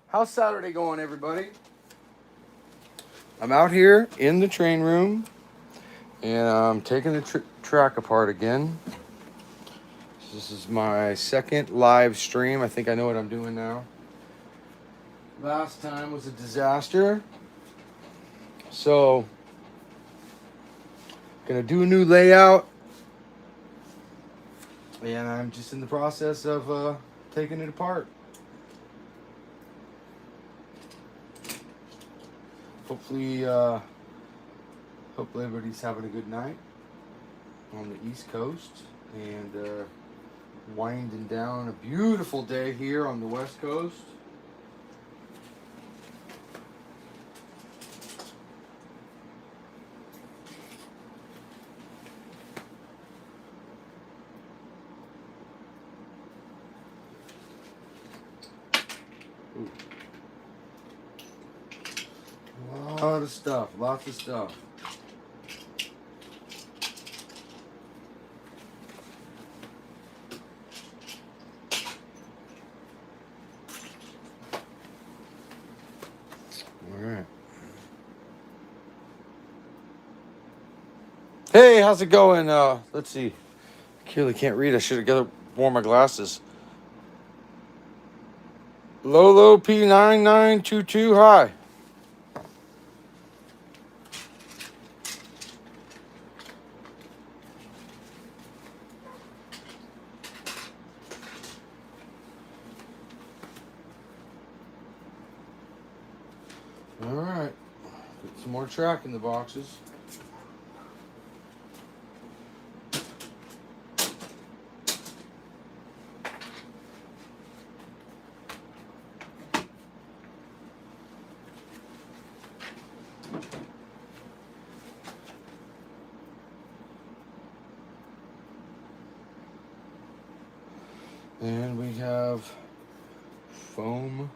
How's Saturday going, everybody? I'm out here in the train room, and I'm taking the track apart again. This is my second live stream. I think I know what I'm doing now. Last time was a disaster. So, gonna do a new layout, and I'm just in the process of taking it apart. Hopefully everybody's having a good night on the East Coast, and winding down a beautiful day here on the West Coast. Ooh. Lots of stuff. All right. Hey, how's it going? Let's see. I really can't read. I should have worn my glasses. Lolo P9922, hi. All right. Put some more track in the boxes. And we have foam.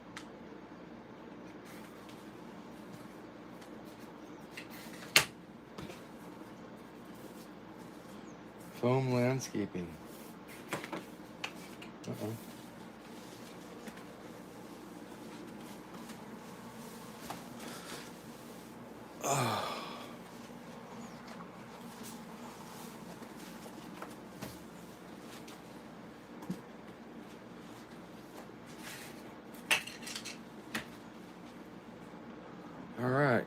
Foam landscaping. Uh-oh. All right.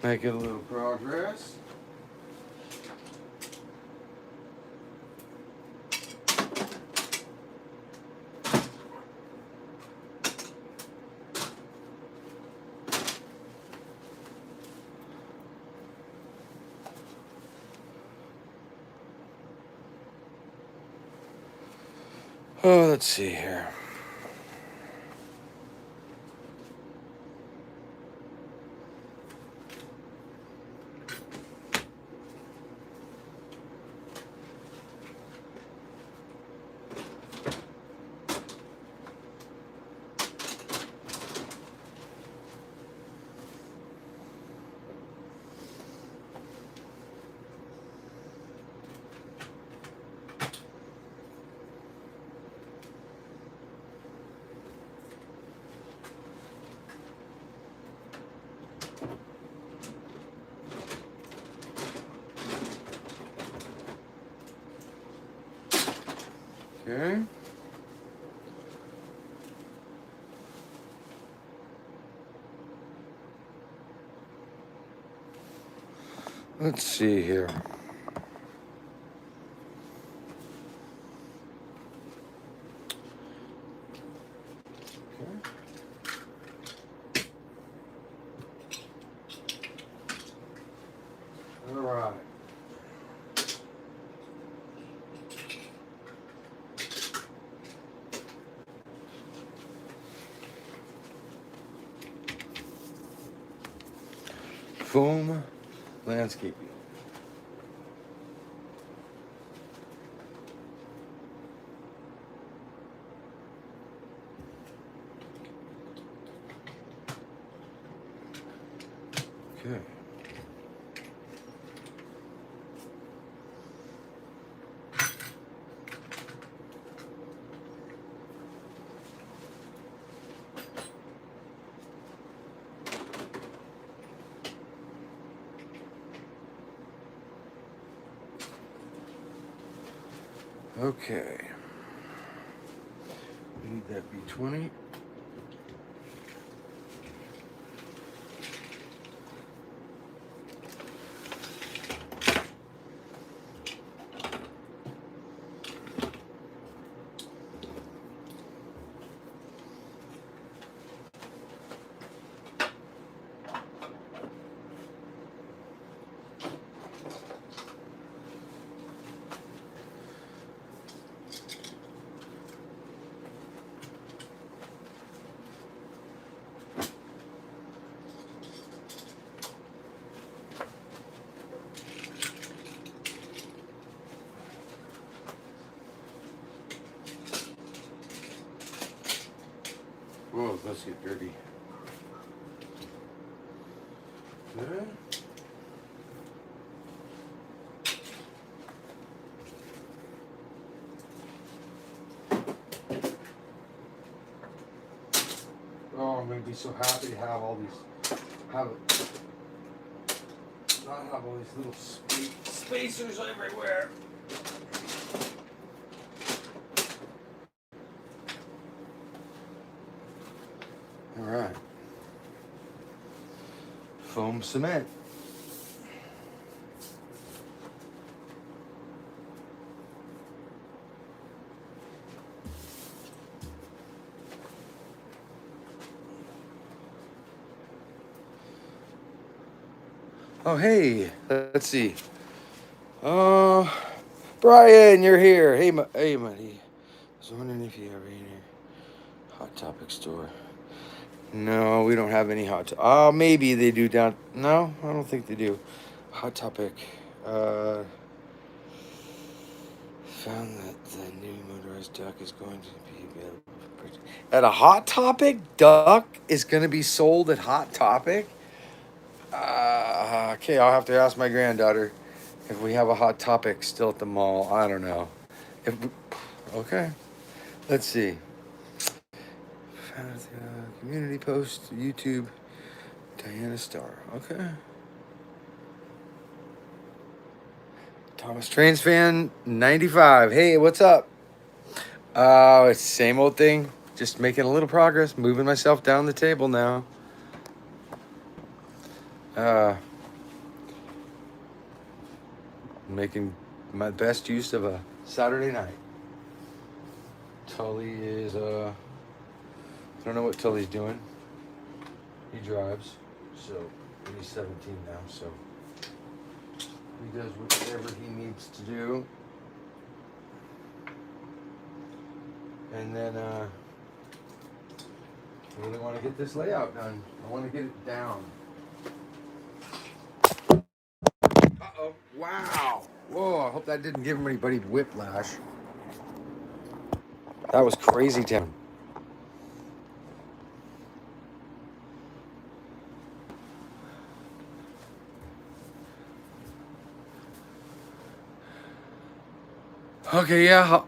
Making a little progress. Oh, let's see here. Okay. Let's see here. All right. Foam landscaping. Okay. Okay. We need that B20. Whoa, let's get dirty. Yeah. Oh, I'm gonna be so happy to have all these, not have all these little spacers everywhere. All right. Foam cement. Oh, hey, let's see. Brian, you're here. Hey, hey, buddy. I was wondering if you ever in here. Hot Topic store. No, we don't have any hot. Maybe they do down. No, I don't think they do. Hot Topic. Found that the new motorized duck is going to be available for purchase. At a Hot Topic, duck is going to be sold at Hot Topic. Okay, I'll have to ask my granddaughter if we have a Hot Topic still at the mall. I don't know. Okay, let's see. Community post, YouTube, Diana Starr. Okay. Thomas Trains fan 95. Hey, what's up? It's the same old thing. Just making a little progress, moving myself down the table now. Making my best use of a Saturday night. Tully is I don't know what Tully's doing. He drives, so he's 17 now, so he does whatever he needs to do. And then I really want to get this layout done. I want to get it down. Uh-oh. Wow. Whoa, I hope that didn't give anybody whiplash. That was crazy town. Okay, yeah.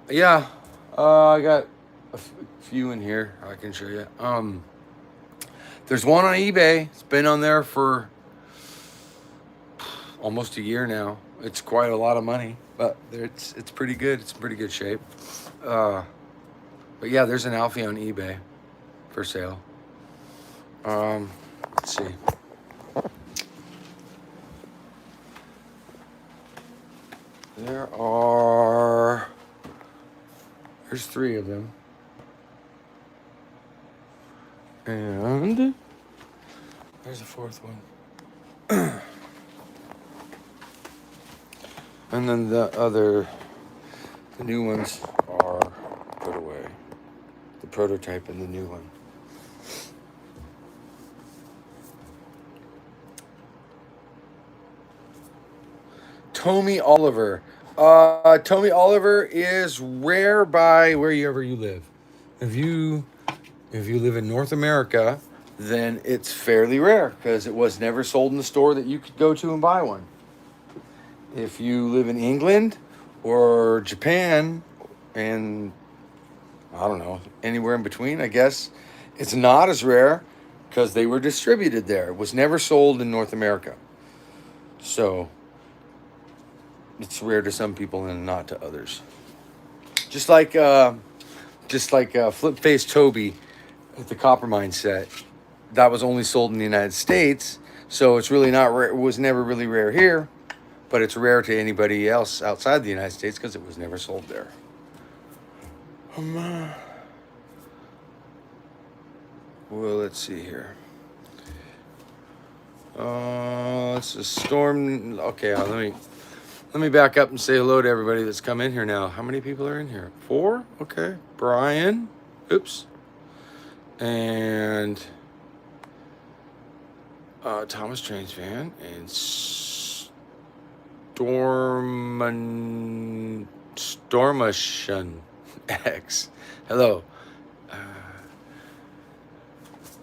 I got a few in here I can show you. There's one on eBay. It's been on there for almost a year now. It's quite a lot of money, but it's pretty good. It's in pretty good shape. But yeah, there's an Alfie on eBay for sale. Let's see. There's 3 of them. And there's a 4th one. And then the new ones are put away. The prototype and the new one. Tommy Oliver. Tommy Oliver is rare by wherever you live. If you live in North America, then it's fairly rare because it was never sold in the store that you could go to and buy one. If you live in England or Japan and I don't know, anywhere in between, I guess, it's not as rare because they were distributed there. It was never sold in North America. So it's rare to some people and not to others. Just like Flip Face Toby at the Coppermine set. That was only sold in the United States, so it's really not rare. It was never really rare here, but it's rare to anybody else outside the United States because it was never sold there. Well, let's see here. It's a storm. Okay, let me back up and say hello to everybody that's come in here now. How many people are in here? 4? Okay. Brian. Oops. And Thomas Trains fan and Stormation X. Hello.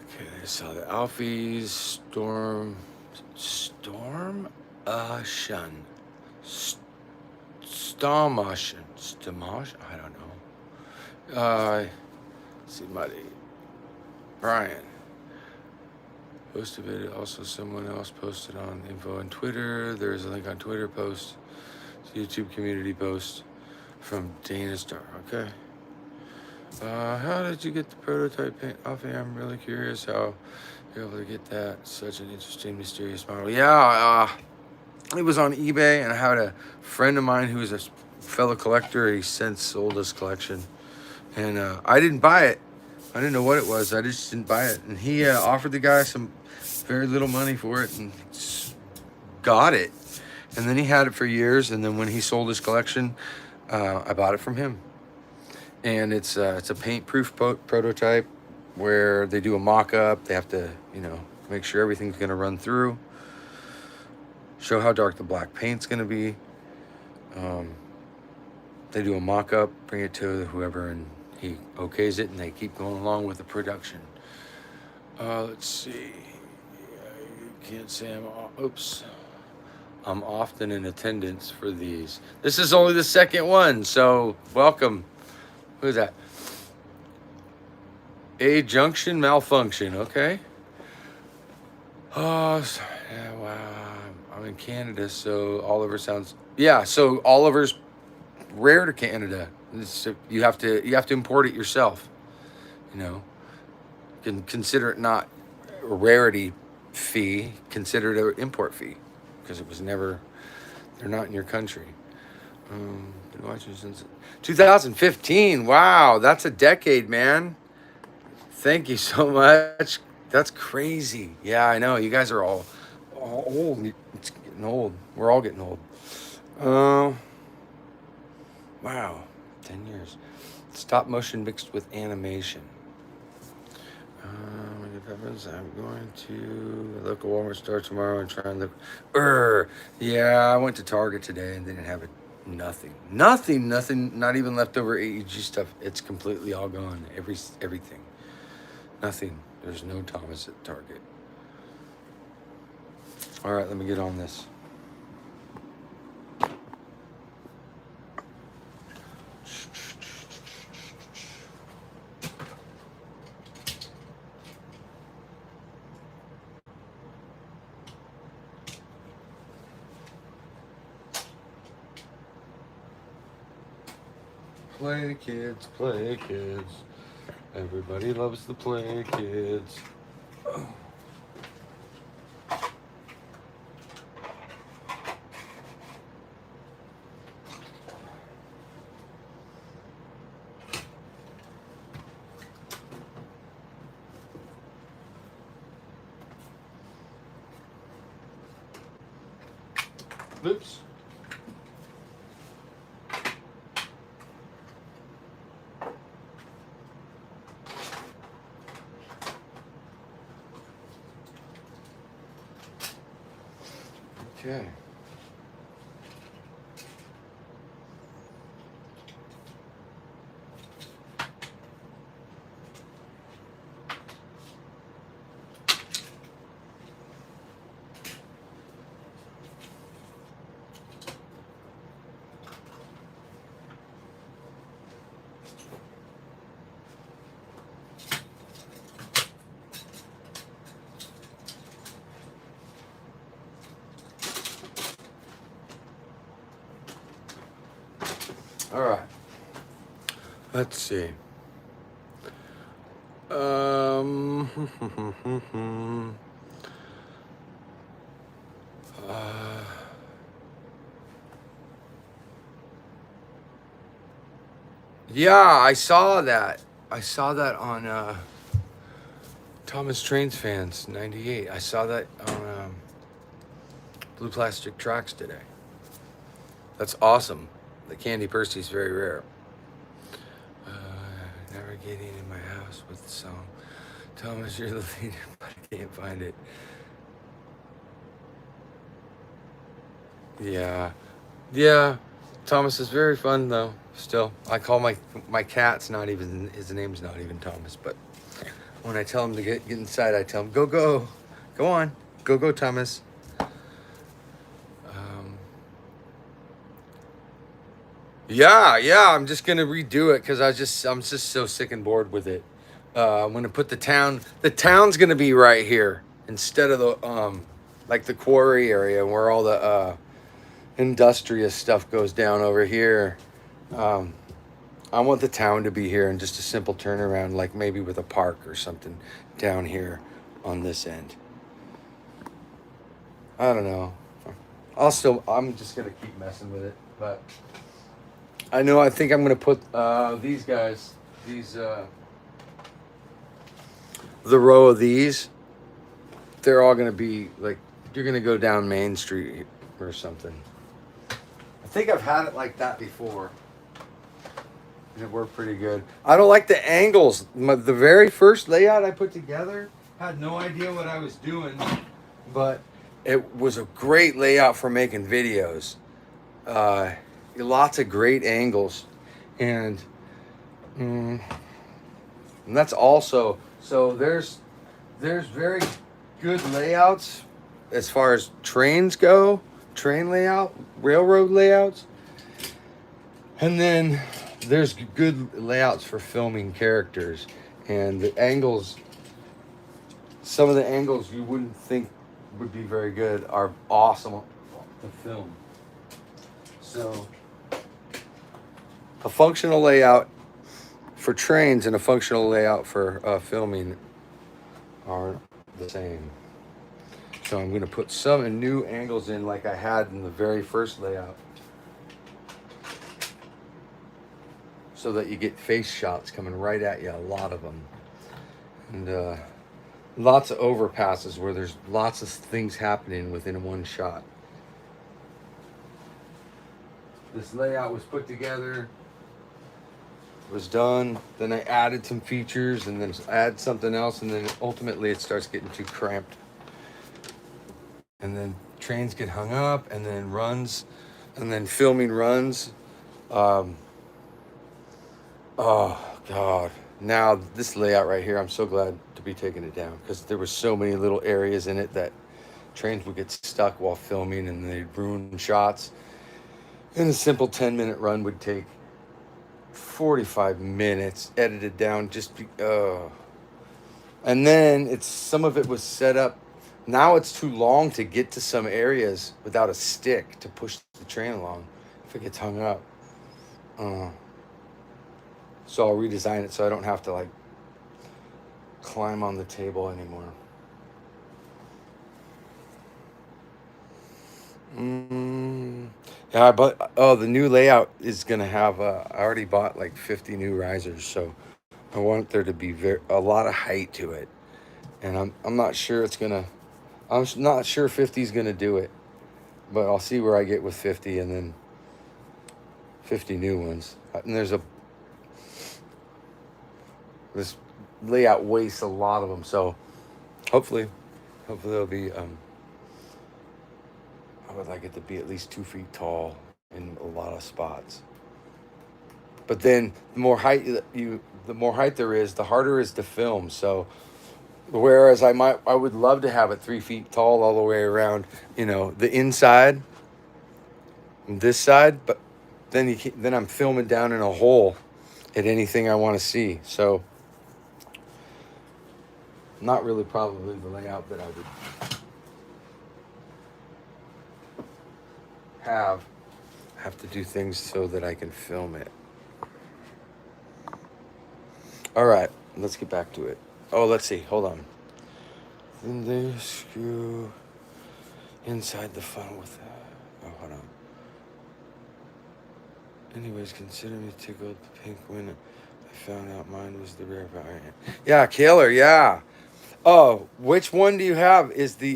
Okay, I saw the Alfies. Stormation. Stamash. I don't know. See, buddy. Brian. Posted it. Also, someone else posted on info on Twitter. There's a link on Twitter post. It's a YouTube community post from Dana Star. Okay. How did you get the prototype paint off? I'm really curious how you're able to get that. Such an interesting, mysterious model. Yeah, it was on eBay, and I had a friend of mine who was a fellow collector. He since sold his collection, and I didn't buy it. I didn't know what it was. I just didn't buy it. And he offered the guy some very little money for it and got it. And then he had it for years. And then when he sold his collection, I bought it from him. And it's a paint-proof prototype where they do a mock-up. They have to, make sure everything's going to run through. Show how dark the black paint's going to be. They do a mock-up, bring it to whoever, and he okays it, and they keep going along with the production. Let's see. You can't say I'm often in attendance for these. This is only the second one, so welcome. Who's that? A junction malfunction, okay. Oh, sorry. Yeah, wow. I'm in Canada, so Oliver sounds... Yeah, so Oliver's rare to Canada. You have to import it yourself. You can consider it not a rarity fee, consider it an import fee because it was never. They're not in your country. Been watching since 2015. Wow, that's a decade, man. Thank you so much. That's crazy. Yeah, I know. You guys are all old. It's getting old. We're all getting old. Wow. 10 years. Stop motion mixed with animation. I'm going to the local Walmart store tomorrow and try and look. Yeah, I went to Target today and they didn't have it. Nothing. Not even leftover AEG stuff. It's completely all gone. Everything. Nothing. There's no Thomas at Target. All right, let me get on this. Play kids, play kids. Everybody loves the play kids. Oops. Okay. All right. Let's see. Um, uh, yeah, I saw that. I saw that on Thomas Trains Fans 98. I saw that on Blue Plastic Tracks today. That's awesome. The Candy Percy is very rare. Navigating in my house with the song. Thomas, you're the leader, but I can't find it. Yeah. Yeah. Thomas is very fun though. Still, I call my cat's not even, his name's not even Thomas, but when I tell him to get inside, I tell him go on, go Thomas. Yeah, I'm just gonna redo it because I'm just so sick and bored with it. I'm gonna put the town's gonna be right here instead of the like the quarry area where all the industrious stuff goes down over here. I want the town to be here and just a simple turnaround, like maybe with a park or something down here on this end. I don't know. I'm just gonna keep messing with it, but I think I'm gonna put these guys, the row of these. They're all gonna be like, you're gonna go down Main Street or something. I think I've had it like that before. And it worked pretty good. I don't like the angles. The very first layout I put together, had no idea what I was doing, but it was a great layout for making videos. Lots of great angles, and that's also, so there's very good layouts as far as trains go, train layout, railroad layouts, and then there's good layouts for filming characters, and the angles, some of the angles you wouldn't think would be very good are awesome to film. So a functional layout for trains and a functional layout for filming aren't the same. So I'm going to put some new angles in like I had in the very first layout, so that you get face shots coming right at you, a lot of them. And lots of overpasses where there's lots of things happening within one shot. This layout was put together, was done, then I added some features, and then add something else, and then ultimately it starts getting too cramped. And then trains get hung up, and then runs, and then filming runs. Oh God. Now this layout right here, I'm so glad to be taking it down, because there were so many little areas in it that trains would get stuck while filming and they'd ruin shots. And a simple 10-minute run would take 45 minutes edited down, and then some of it was set up. Now it's too long to get to some areas without a stick to push the train along if it gets hung up. So I'll redesign it so I don't have to like climb on the table anymore. Yeah, but the new layout is gonna have. I already bought like 50 new risers, so I want there to be a lot of height to it, and I'm not sure it's gonna. I'm not sure 50 is gonna do it, but I'll see where I get with 50, and then 50 new ones. And this layout wastes a lot of them, so hopefully it'll be. I would like it to be at least 2 feet tall in a lot of spots. But then the more height there is, the harder it is to film. So whereas I would love to have it 3 feet tall all the way around, the inside, and this side, but then I'm filming down in a hole at anything I want to see. So not really probably the layout that I would have to do things so that I can film it. All right, let's get back to it. Oh, let's see. Hold on. Then they screw inside the funnel with that. Oh, hold on. Anyways, consider me tickled pink when I found out mine was the rare variant. Yeah, killer. Yeah. Oh, which one do you have? Is it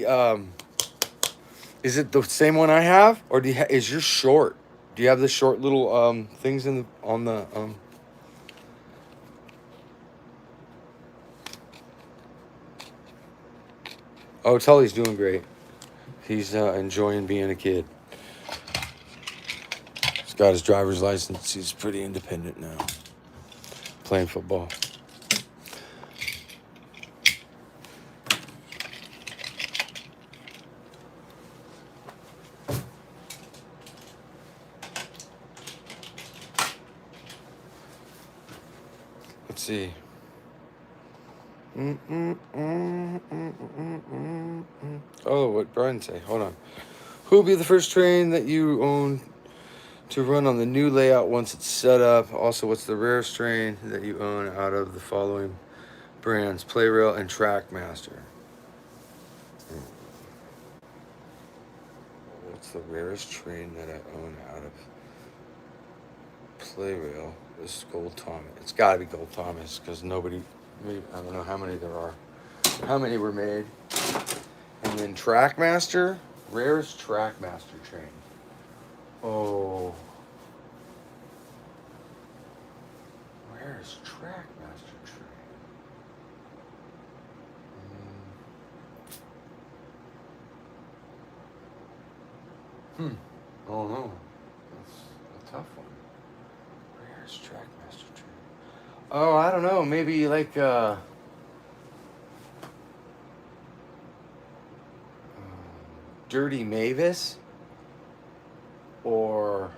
the same one I have, or is yours short? Do you have the short little things on the Oh, Tully's doing great. He's enjoying being a kid. He's got his driver's license. He's pretty independent now. Playing football. Let's see. Oh, what Brian say? Hold on. Who will be the first train that you own to run on the new layout once it's set up? Also, what's the rarest train that you own out of the following brands? Playrail and TrackMaster. What's the rarest train that I own out of Playrail? This Gold Thomas. It's got to be Gold Thomas because nobody. I don't know how many there are. How many were made? And then TrackMaster, rarest TrackMaster train. Oh, rarest TrackMaster train. Oh no, that's a tough one. Rarest TrackMaster train. Oh, I don't know. Maybe like Dirty Mavis or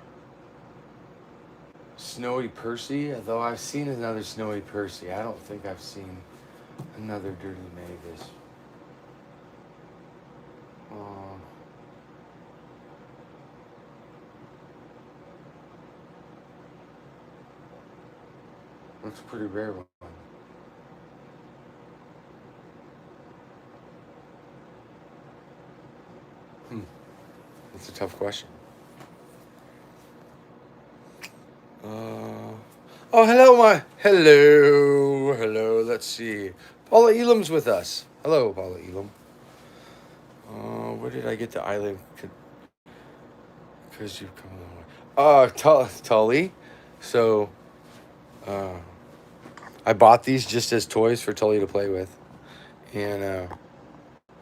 Snowy Percy, although I've seen another Snowy Percy. I don't think I've seen another Dirty Mavis. That's a pretty rare one. That's a tough question. Oh, hello. Let's see. Paula Elam's with us. Hello, Paula Elam. Where did I get the island? Because you've come a long way. Tully. So, I bought these just as toys for Tully to play with, and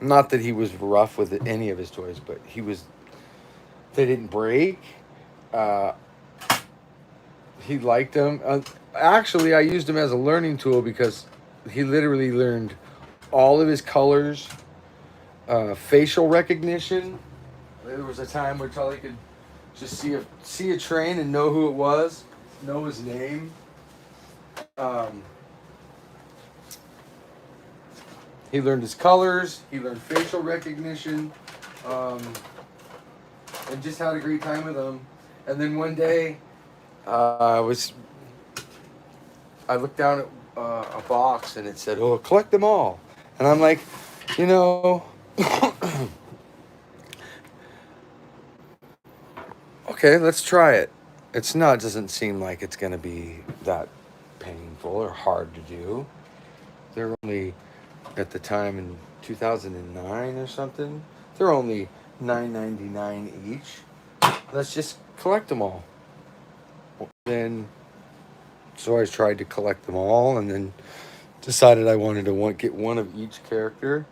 not that he was rough with any of his toys, but they didn't break. He liked them. Actually, I used them as a learning tool because he literally learned all of his colors, facial recognition. There was a time where Tully could just see a train and know who it was, know his name. He learned his colors. He learned facial recognition, and just had a great time with them. And then one day, I looked down at a box and it said, "Oh, collect them all." And I'm like, you know, okay, let's try it. Doesn't seem like it's going to be that painful or hard to do. They're only, at the time in 2009 or something, they're only $9.99 each. Let's just collect them all. So I tried to collect them all, and then decided I wanted to get one of each character.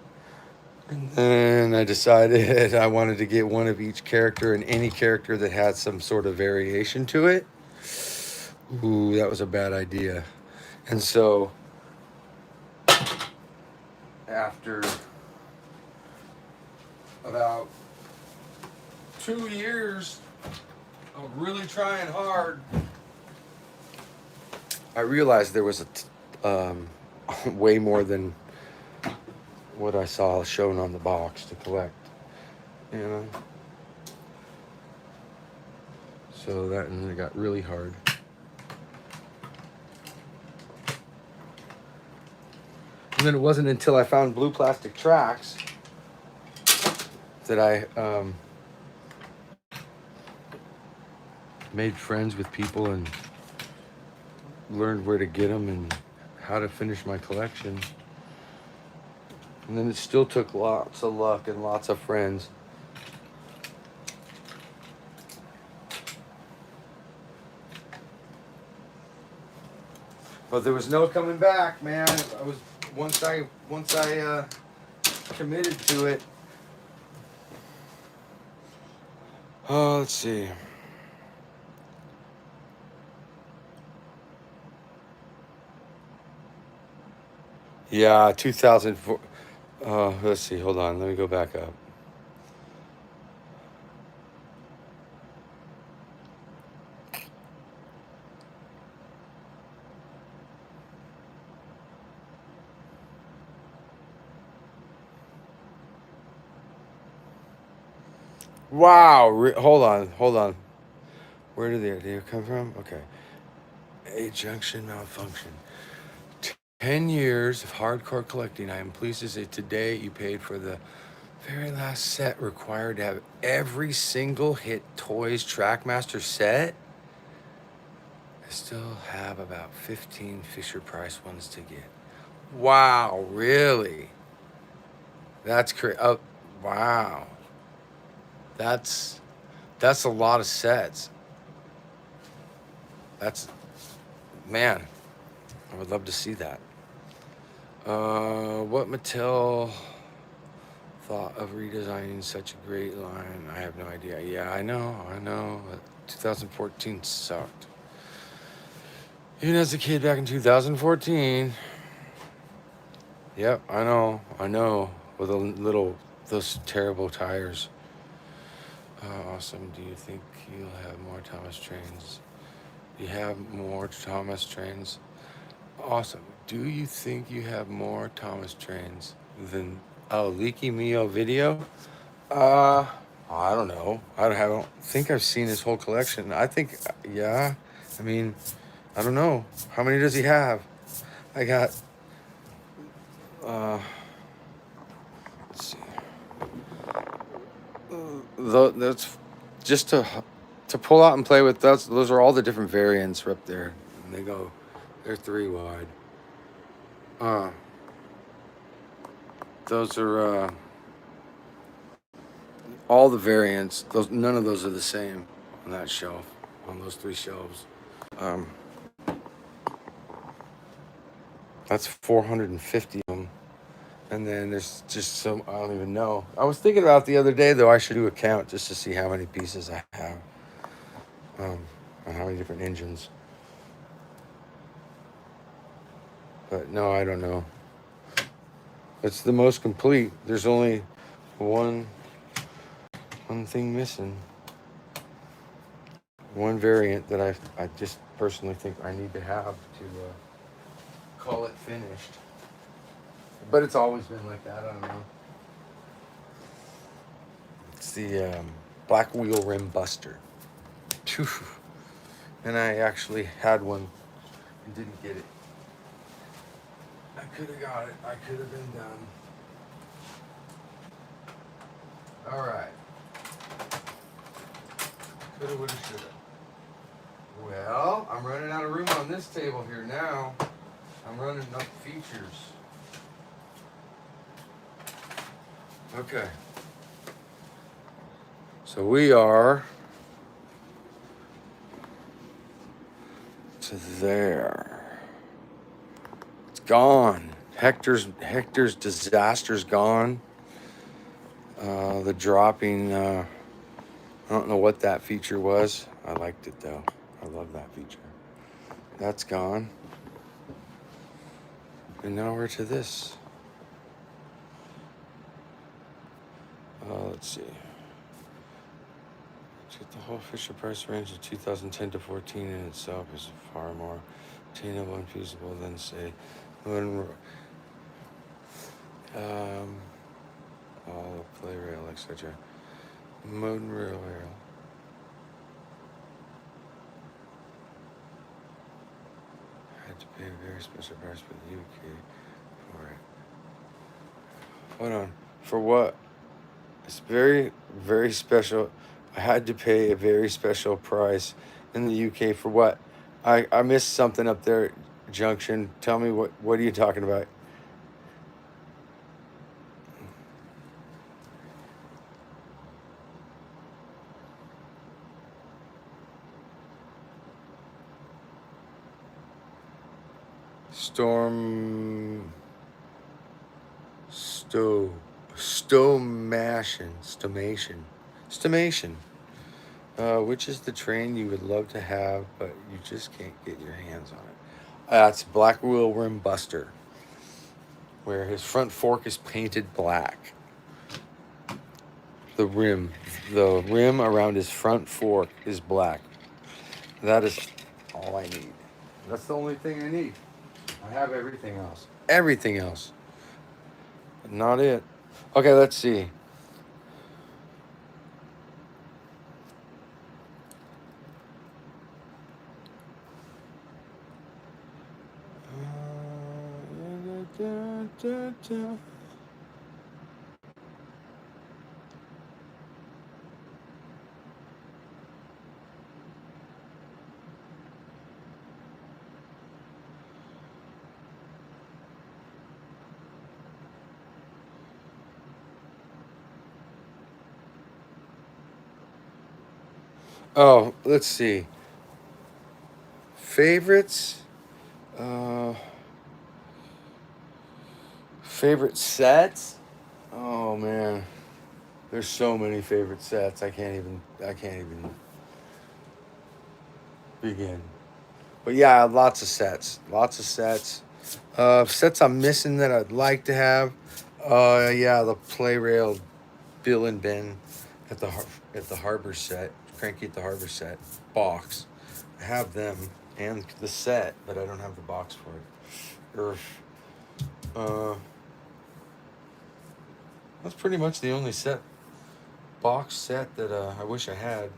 And then I decided I wanted to get one of each character and any character that had some sort of variation to it. Ooh, that was a bad idea. And so after about 2 years of really trying hard, I realized there was way more than what I saw shown on the box to collect, you know. So and it got really hard. And then it wasn't until I found blue plastic tracks that I made friends with people and learned where to get them and how to finish my collection. And then it still took lots of luck and lots of friends. But there was no coming back, man. I was once I committed to it. Oh, let's see. Yeah, 2004. Let's see. Hold on. Let me go back up. Wow. Hold on. Where did the idea come from? Okay. A junction malfunction. 10 years of hardcore collecting. I am pleased to say today you paid for the very last set required to have every single hit Toys TrackMaster set. I still have about 15 Fisher Price ones to get. Wow, really? That's crazy. Oh, wow. That's a lot of sets. That's, man, I would love to see that. What Mattel thought of redesigning such a great line? I have no idea. Yeah, I know. 2014 sucked. Even as a kid back in 2014. Yep, I know. With those terrible tires. Awesome. Do you think you'll have more Thomas trains? You have more Thomas trains? Awesome. Do you think you have more Thomas trains than Leaky Mio video? I don't know. I don't think I've seen his whole collection. I think, yeah. I mean, I don't know. How many does he have? I got, let's see. That's just to pull out and play with. Those are all the different variants up there. And they're 3 wide. Those are all the variants. None of those are the same on that shelf, on those 3 shelves. That's 450 of them. And then there's just some, I don't even know. I was thinking about the other day, though, I should do a count just to see how many pieces I have. And how many different engines. But no, I don't know. It's the most complete. There's only one thing missing. One variant that I just personally think I need to have to call it finished. But it's always been like that. I don't know. It's the Black Wheel Rim Buster. Phew. And I actually had one and didn't get it. I could have got it. I could have been done. All right. Coulda, woulda, shoulda. Well, I'm running out of room on this table here now. I'm running up features. Okay. So we are to there. It's gone. Hector's disaster's gone. The dropping, I don't know what that feature was. I liked it though. I love that feature. That's gone. And now we're to this. Let's see. The whole Fisher Price range of 2010 to 14 in itself is far more attainable and feasible than, say, all play rail, etc. Mode and rail. I had to pay a very special price for the UK for it. Hold on. For what? It's very, very special. I had to pay a very special price in the UK for what? I missed something up there, Junction. Tell me what are you talking about? Storm Stow Stomation. Which is the train you would love to have, but you just can't get your hands on it? It's Black Wheel Rim Buster, where his front fork is painted black. The rim around his front fork is black. That is all I need. That's the only thing I need. I have everything else. Everything else. But not it. Okay, let's see. Oh, let's see. Favorites? Uh, favorite sets? Oh man. There's so many favorite sets. I can't even begin. But yeah, lots of sets. Lots of sets. Sets I'm missing that I'd like to have. Yeah, the play rail Bill and Ben at the Harbor set, Cranky at the Harbor set box. I have them and the set, but I don't have the box for it. Uh, that's pretty much the only box set that I wish I had.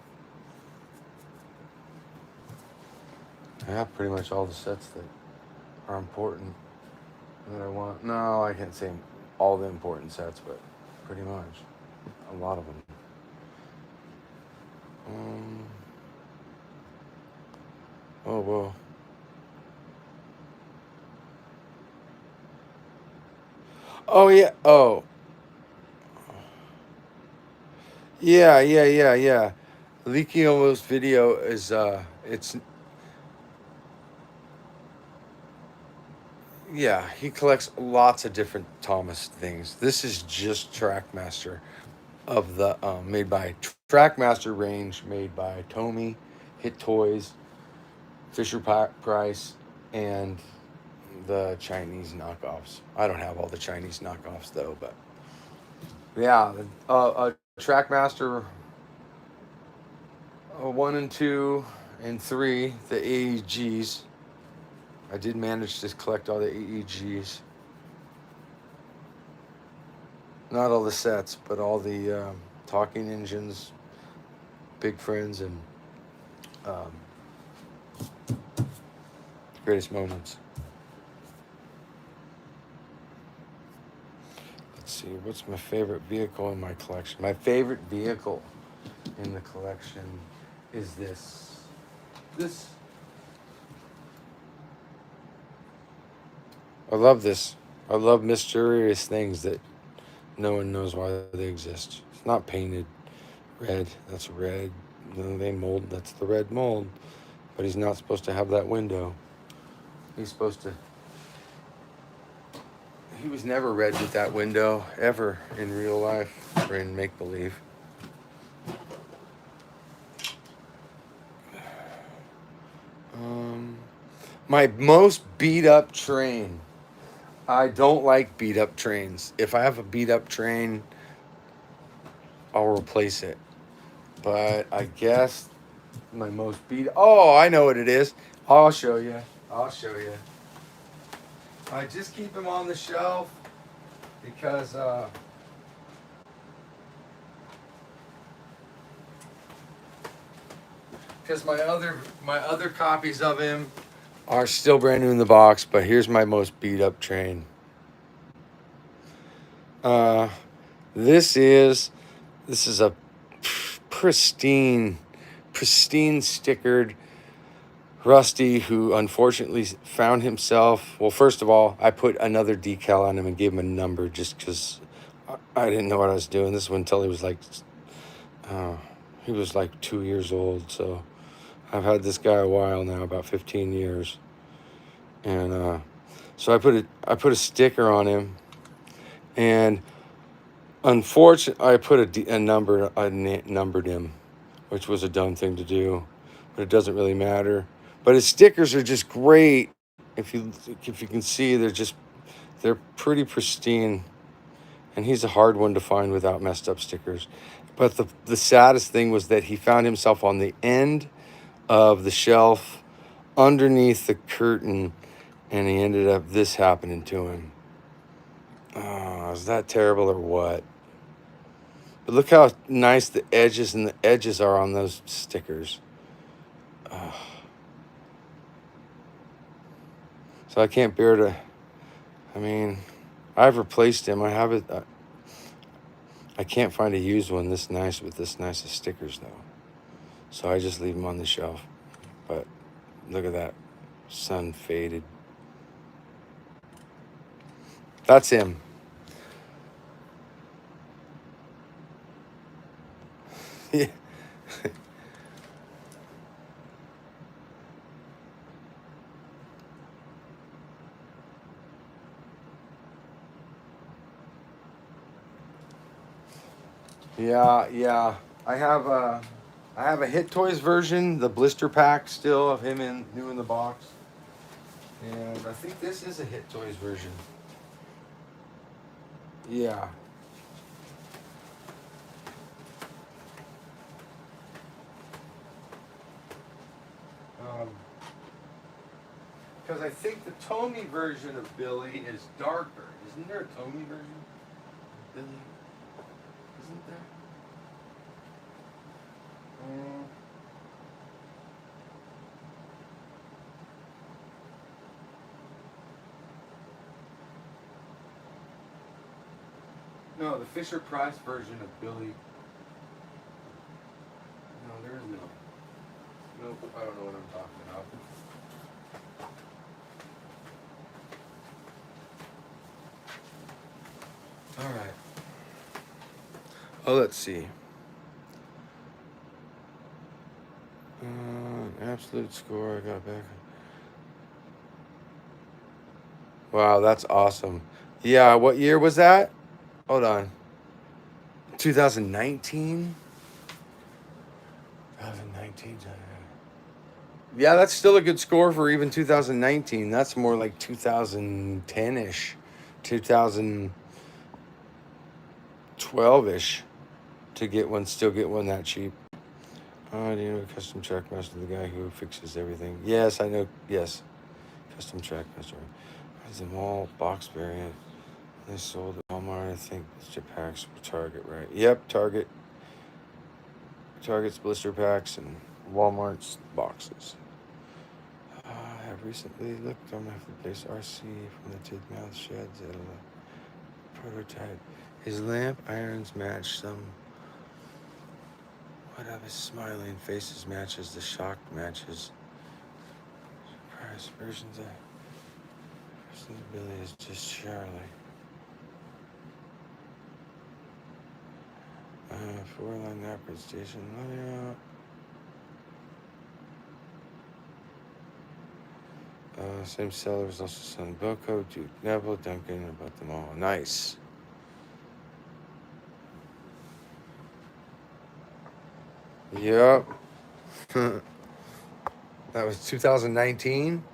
I have pretty much all the sets that are important that I want. No, I can't say all the important sets, but pretty much a lot of them. Um, oh well. Oh yeah. Oh yeah. Leaky Almost video is it's yeah, he collects lots of different Thomas things. This is just Trackmaster of the made by Trackmaster range made by Tomy, Hit Toys, Fisher Price, and the Chinese knockoffs. I don't have all the Chinese knockoffs though, but yeah, Trackmaster 1 and 2 and 3, the AEGs. I did manage to collect all the AEGs. Not all the sets, but all the talking engines, big friends, and um, greatest moments. Let's see, what's my favorite vehicle in my collection? My favorite vehicle in the collection is this. I love this. I love mysterious things that no one knows why they exist. It's not painted red. That's red. They mold. That's the red mold. But he's not supposed to have that window. He's supposed to. He was never red with that window ever in real life or in make believe. My most beat up train. I don't like beat up trains. If I have a beat up train, I'll replace it. But I guess my most beat. Oh, I know what it is. I'll show you. I just keep them on the shelf because my other copies of him are still brand new in the box. But here's my most beat up train. This is a pristine stickered Rusty, who unfortunately found himself. Well, first of all, I put another decal on him and gave him a number just because I didn't know what I was doing. This one until he was like 2 years old. So I've had this guy a while now, about 15 years, and so I put a sticker on him, and unfortunately, I numbered him, which was a dumb thing to do, but it doesn't really matter. But his stickers are just great. If you can see, they're pretty pristine, and he's a hard one to find without messed up stickers. But the saddest thing was that he found himself on the end of the shelf underneath the curtain, and he ended up this happening to him. Oh, is that terrible or what? But look how nice the edges are on those stickers. So I can't bear to. I mean, I've replaced him. I have it. I can't find a used one this nice with this nice of stickers though. So I just leave them on the shelf. But look at that, sun faded. That's him. Yeah. Yeah. I have a Hit Toys version, the blister pack still of him new in the box. And I think this is a Hit Toys version. Yeah. Because I think the Tommy version of Billy is darker. Isn't there a Tommy version of Billy? Isn't there? No, the Fisher Price version of Billy. No, there is no. Nope, I don't know what I'm talking about. All right. Oh, let's see. Absolute score. I got back. Wow, that's awesome. Yeah, what year was that? Hold on. 2019? 2019. Yeah, that's still a good score for even 2019. That's more like 2010-ish, 2012-ish still get one that cheap. Do you know Custom TRACKMASTER, the guy who fixes everything? Yes, I know. Yes, Custom TRACKMASTer. Has them all box variant. They sold at Walmart. I think blister packs for Target, right? Yep, Target. Target's blister packs and Walmart's boxes. I have recently looked on my place RC from the Tidmouth sheds at a prototype. His lamp irons match some. What of his smiling faces matches the shocked matches. Surprise versions of Billy is just Charlie. 4-line napkin station. Same seller was also selling Boko, Duke, Neville, Duncan, about them all. Nice. Yep. That was 2019.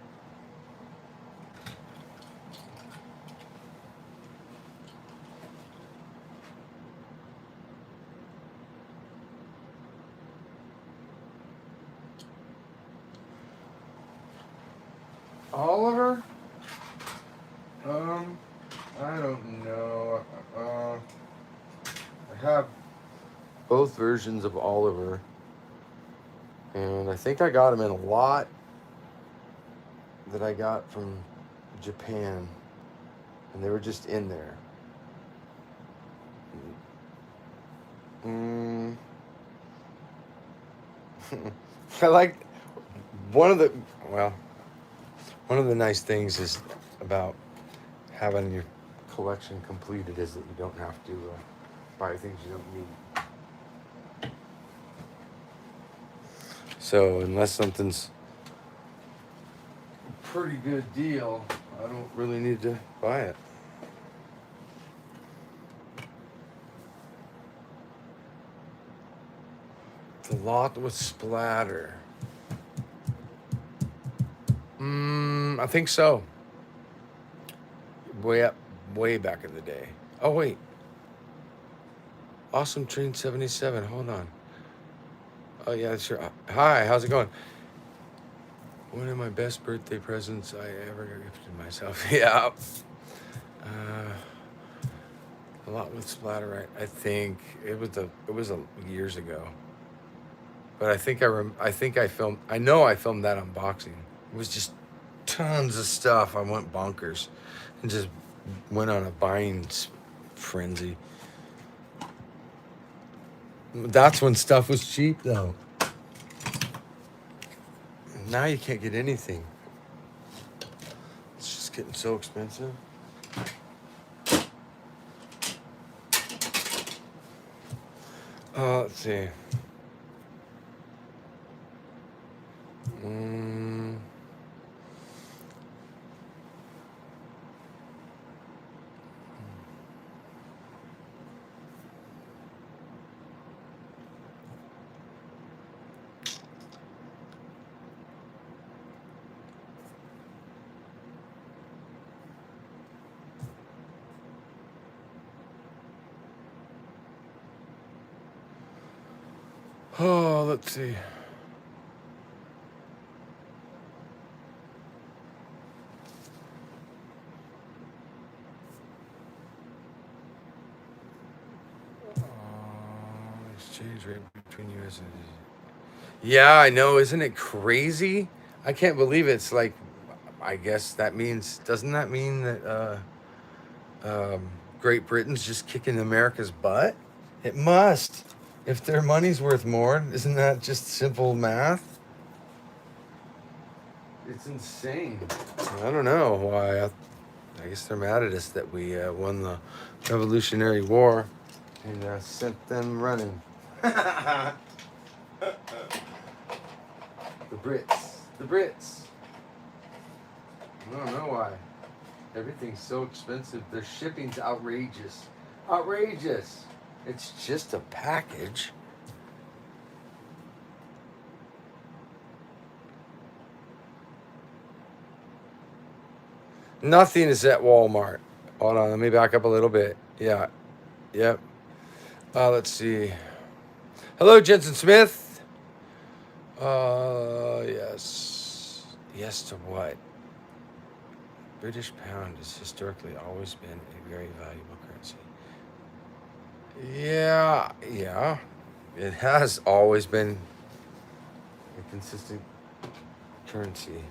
Oliver? I don't know. I have both versions of Oliver, and I think I got them in a lot that I got from Japan, and they were just in there. I like one of the well, one of the nice things is about having your collection completed is that you don't have to buy things you don't need. So unless something's a pretty good deal, I don't really need to buy it. The lot with splatter. I think so. Way back in the day. Oh wait. Awesome Train 77. Hold on. Oh yeah, sure. Hi, how's it going? One of my best birthday presents I ever gifted myself. Yeah. A lot with Splatterite. I think it was years ago. But I think I filmed. I know I filmed that unboxing. It was just tons of stuff. I went bonkers, and just went on a buying frenzy. That's when stuff was cheap, though. Now you can't get anything. It's just getting so expensive. Let's see. Oh, let's see. Exchange rate between US and yeah, I know. Isn't it crazy? I can't believe it's like. I guess that means. Doesn't that mean that Great Britain's just kicking America's butt? It must. If their money's worth more, isn't that just simple math? It's insane. I don't know why. I guess they're mad at us that we won the Revolutionary War and sent them running. The Brits. The Brits. I don't know why. Everything's so expensive. Their shipping's outrageous. Outrageous. It's just a package. Nothing is at Walmart. Hold on, let me back up a little bit. Yeah. Yep. Let's see. Hello, Jensen Smith. Yes. Yes to what? British pound has historically always been a very valuable currency. Yeah. It has always been a consistent currency.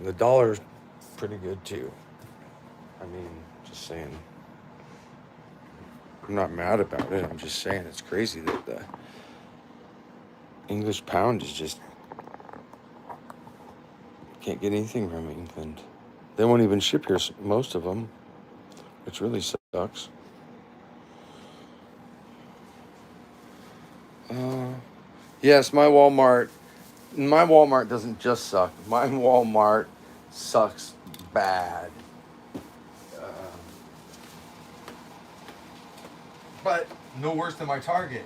The dollar's pretty good too. I mean, just saying. I'm not mad about it. I'm just saying it's crazy that the English pound is just can't get anything from England. They won't even ship here, most of them, which really sucks. Yes, my Walmart doesn't just suck. My Walmart sucks bad. But no worse than my Target.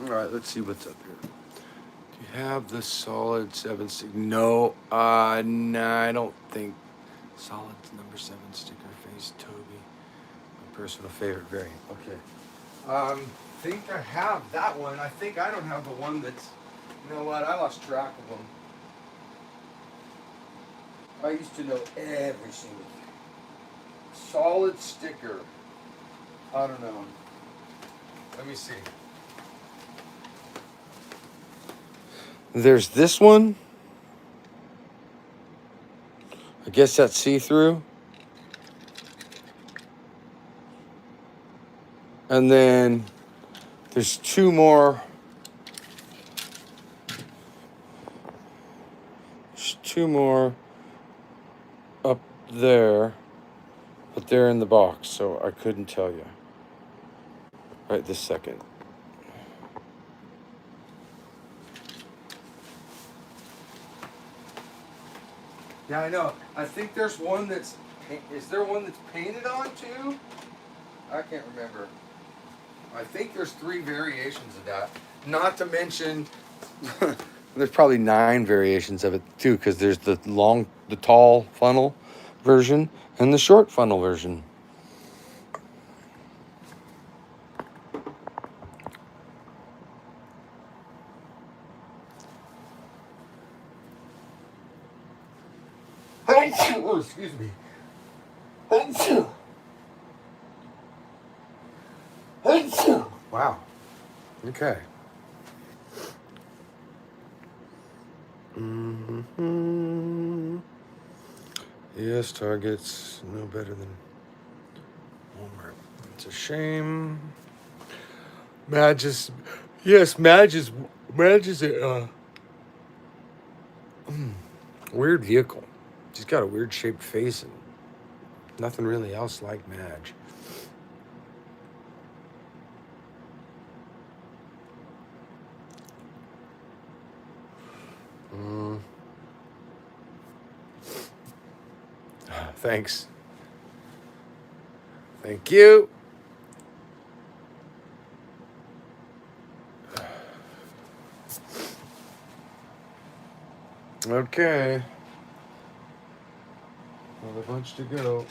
All right, let's see what's up here. Do you have the solid 7 sticker? No, nah, I don't think. Solid number 7 sticker face, Toby. personal favorite variant. Okay. Think I have that one. I think I don't have the one that's, you know what, I lost track of them. I used to know every single thing. Solid sticker. I don't know. Let me see. There's this one. I guess that's see-through. And then there's two more. There's two more up there, but they're in the box, so I couldn't tell you right this second. Yeah, I know. I think there's one that's. Is there one that's painted on too? I can't remember. I think there's 3 variations of that. Not to mention, there's probably 9 variations of it too, because there's the tall funnel version and the short funnel version. Oh, excuse me. Wow. Okay. Yes, Target's no better than Walmart. It's a shame. Madge is a weird vehicle. She's got a weird shaped face and nothing really else like Madge. Thanks. Thank you. Okay. Another bunch to go.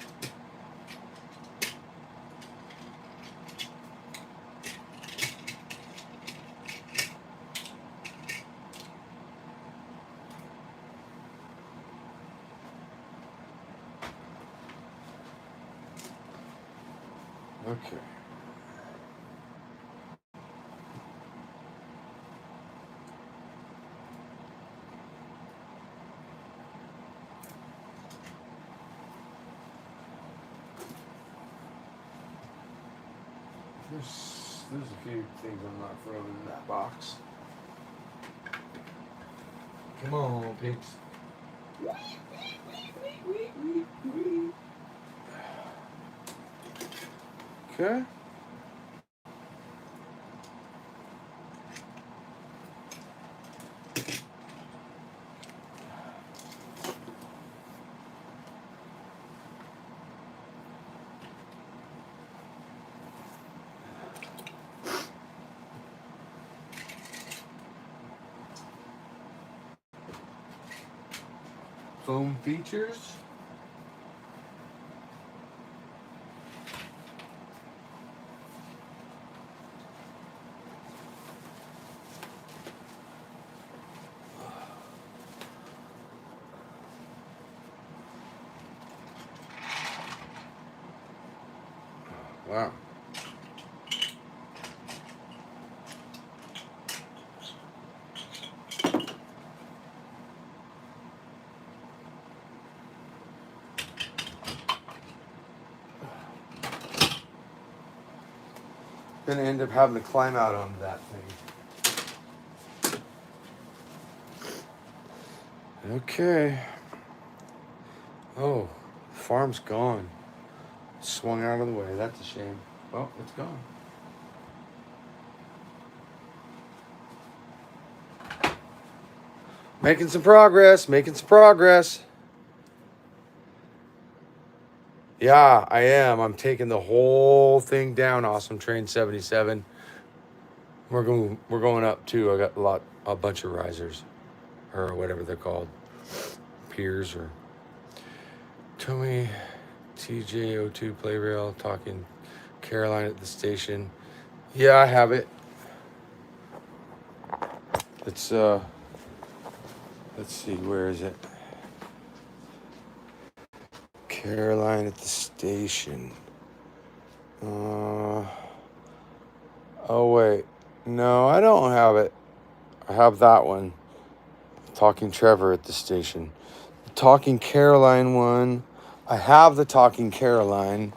Okay. There's a few things I'm not throwing in that box. Come on, pigs. Okay. Foam features. Wow. Gonna end up having to climb out onto that thing. Okay. Oh, farm's gone. Swung out of the way. That's a shame. Oh, it's gone. Making some progress. Making some progress. Yeah, I am. I'm taking the whole thing down. Awesome Train 77. We're going up too. I got a bunch of risers, or whatever they're called, piers or Tomy TJ02 play rail talking Caroline at the station. Yeah, I have it. Let's see, where is it? Caroline at the station. Oh wait, no, I don't have it. I have that one. Talking Trevor at the station. The Talking Caroline one. I have the Talking Caroline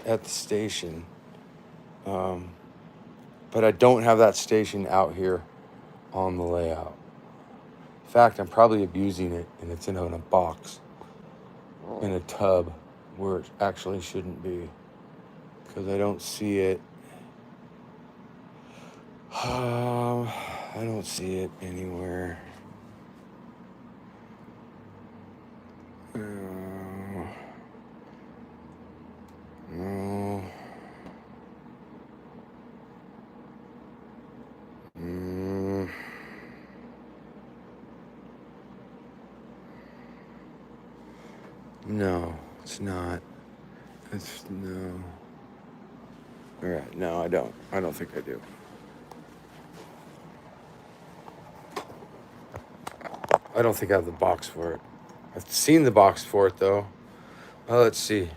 at the station. But I don't have that station out here on the layout. In fact, I'm probably abusing it, and it's in a box, in a tub, where it actually shouldn't be, because I don't see it. I don't see it anywhere. No. No, it's not. It's no. All right, no, I don't. I don't think I do. I don't think I have the box for it. I've seen the box for it though. Let's see.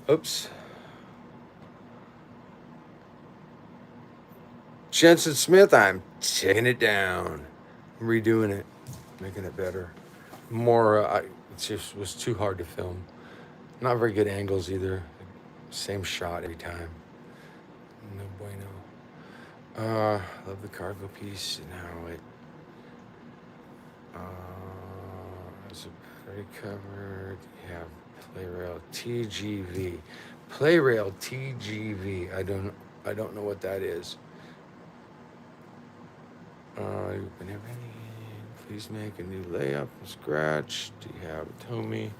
Oops. Jensen Smith, I'm taking it down. I'm redoing it, making it better. More, it just was too hard to film. Not very good angles either. Same shot every time. No bueno. Love the cargo piece and how it has a battery covered. You have Playrail TGV. Playrail TGV. I don't know what that is. You've been everything. Please make a new layout from scratch. Do you have a Tommy?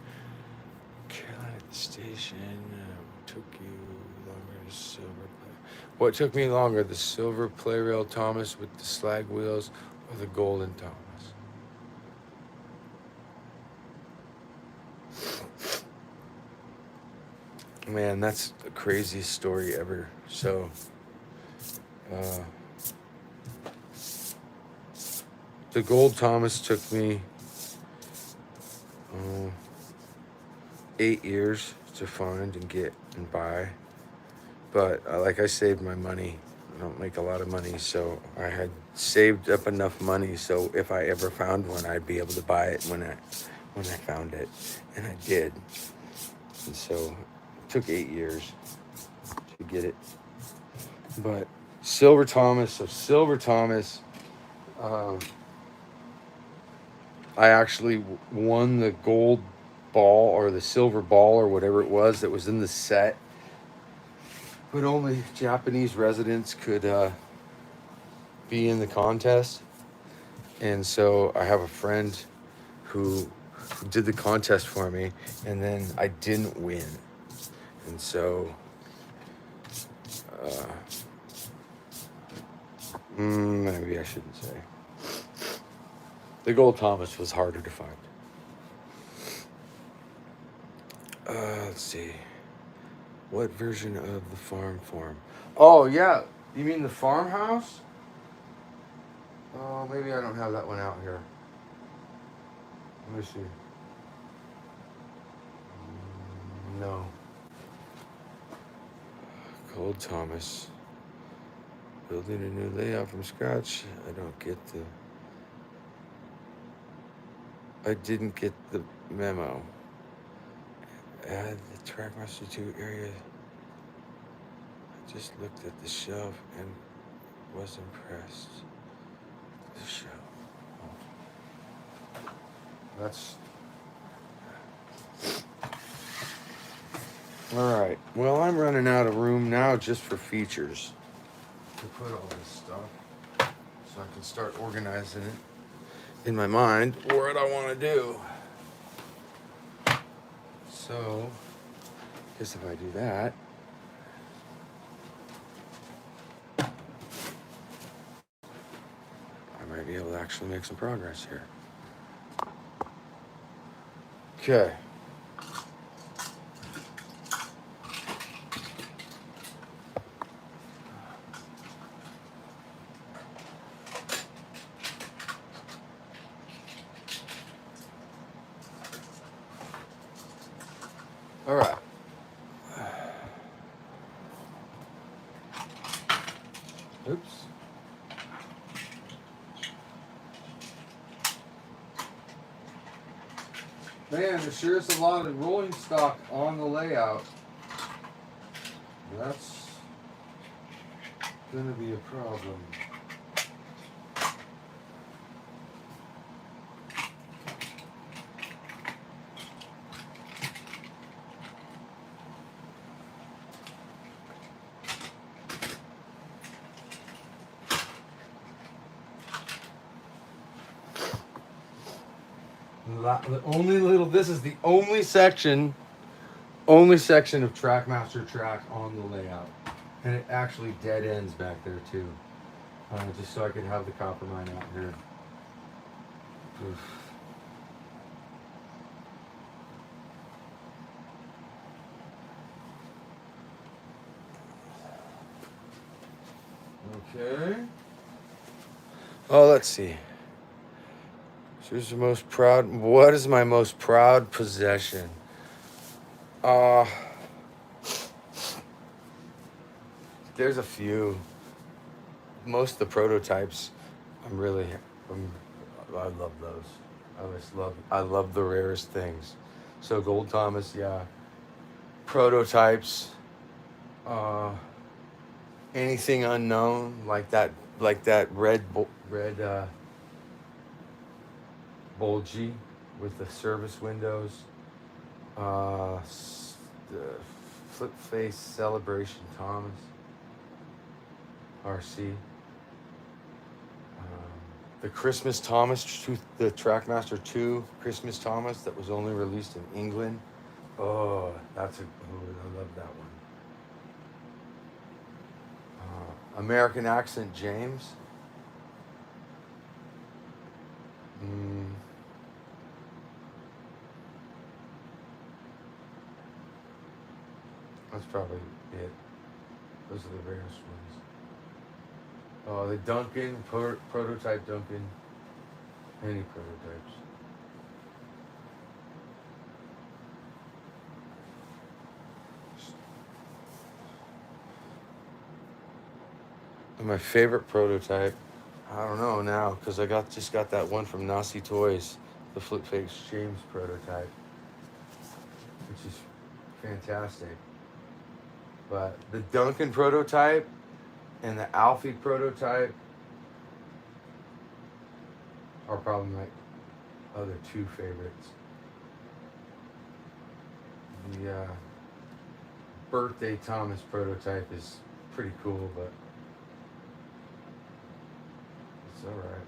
Caroline at the station. What took you longer? The silver What took me longer? The silver Playrail Thomas with the slag wheels or the golden Thomas? Man, that's the craziest story ever. So, the gold Thomas took me 8 years to find and get and buy. But like I saved my money. I don't make a lot of money, so I had saved up enough money so if I ever found one, I'd be able to buy it when I found it, and I did. And so it took 8 years to get it. But Silver Thomas, I actually won the gold ball or the silver ball or whatever it was that was in the set. But only Japanese residents could be in the contest. And so I have a friend who did the contest for me, and then I didn't win. And so maybe I shouldn't say. The gold Thomas was harder to find. Let's see. What version of the farm form? Oh, yeah. You mean the farmhouse? Oh, maybe I don't have that one out here. Let me see. No. Gold Thomas. Building a new layout from scratch. I didn't get the memo. Add the TRACKMASTER 2 area. I just looked at the shelf and was impressed. The shelf. That's... Alright. Well, I'm running out of room now just for features to put all this stuff. So I can start organizing it in my mind what I want to do. So, I guess if I do that, I might be able to actually make some progress here. Okay. All right. Oops. Man, there sure is a lot of rolling stock on the layout. That's gonna be a problem. This is the only section of TrackMaster track on the layout. And it actually dead ends back there too. Just so I could have the copper mine out here. Oof. Okay. Oh, let's see. Who's the most proud? What is my most proud possession? There's a few. Most of the prototypes, I love those. I love the rarest things. So Gold Thomas, yeah. Prototypes, anything unknown like that red bulgy with the service windows. The flip face Celebration Thomas RC. The Christmas Thomas, the TrackMaster 2 Christmas Thomas that was only released in England. Oh, I love that one. American Accent James. That's probably it. Those are the rarest ones. Oh, the Duncan, prototype Duncan. Any prototypes. And my favorite prototype, I don't know now, because I just got that one from Nazi Toys, the Flip Face James prototype, which is fantastic. But the Duncan prototype and the Alfie prototype are probably my other two favorites. The Birthday Thomas prototype is pretty cool, but it's all right.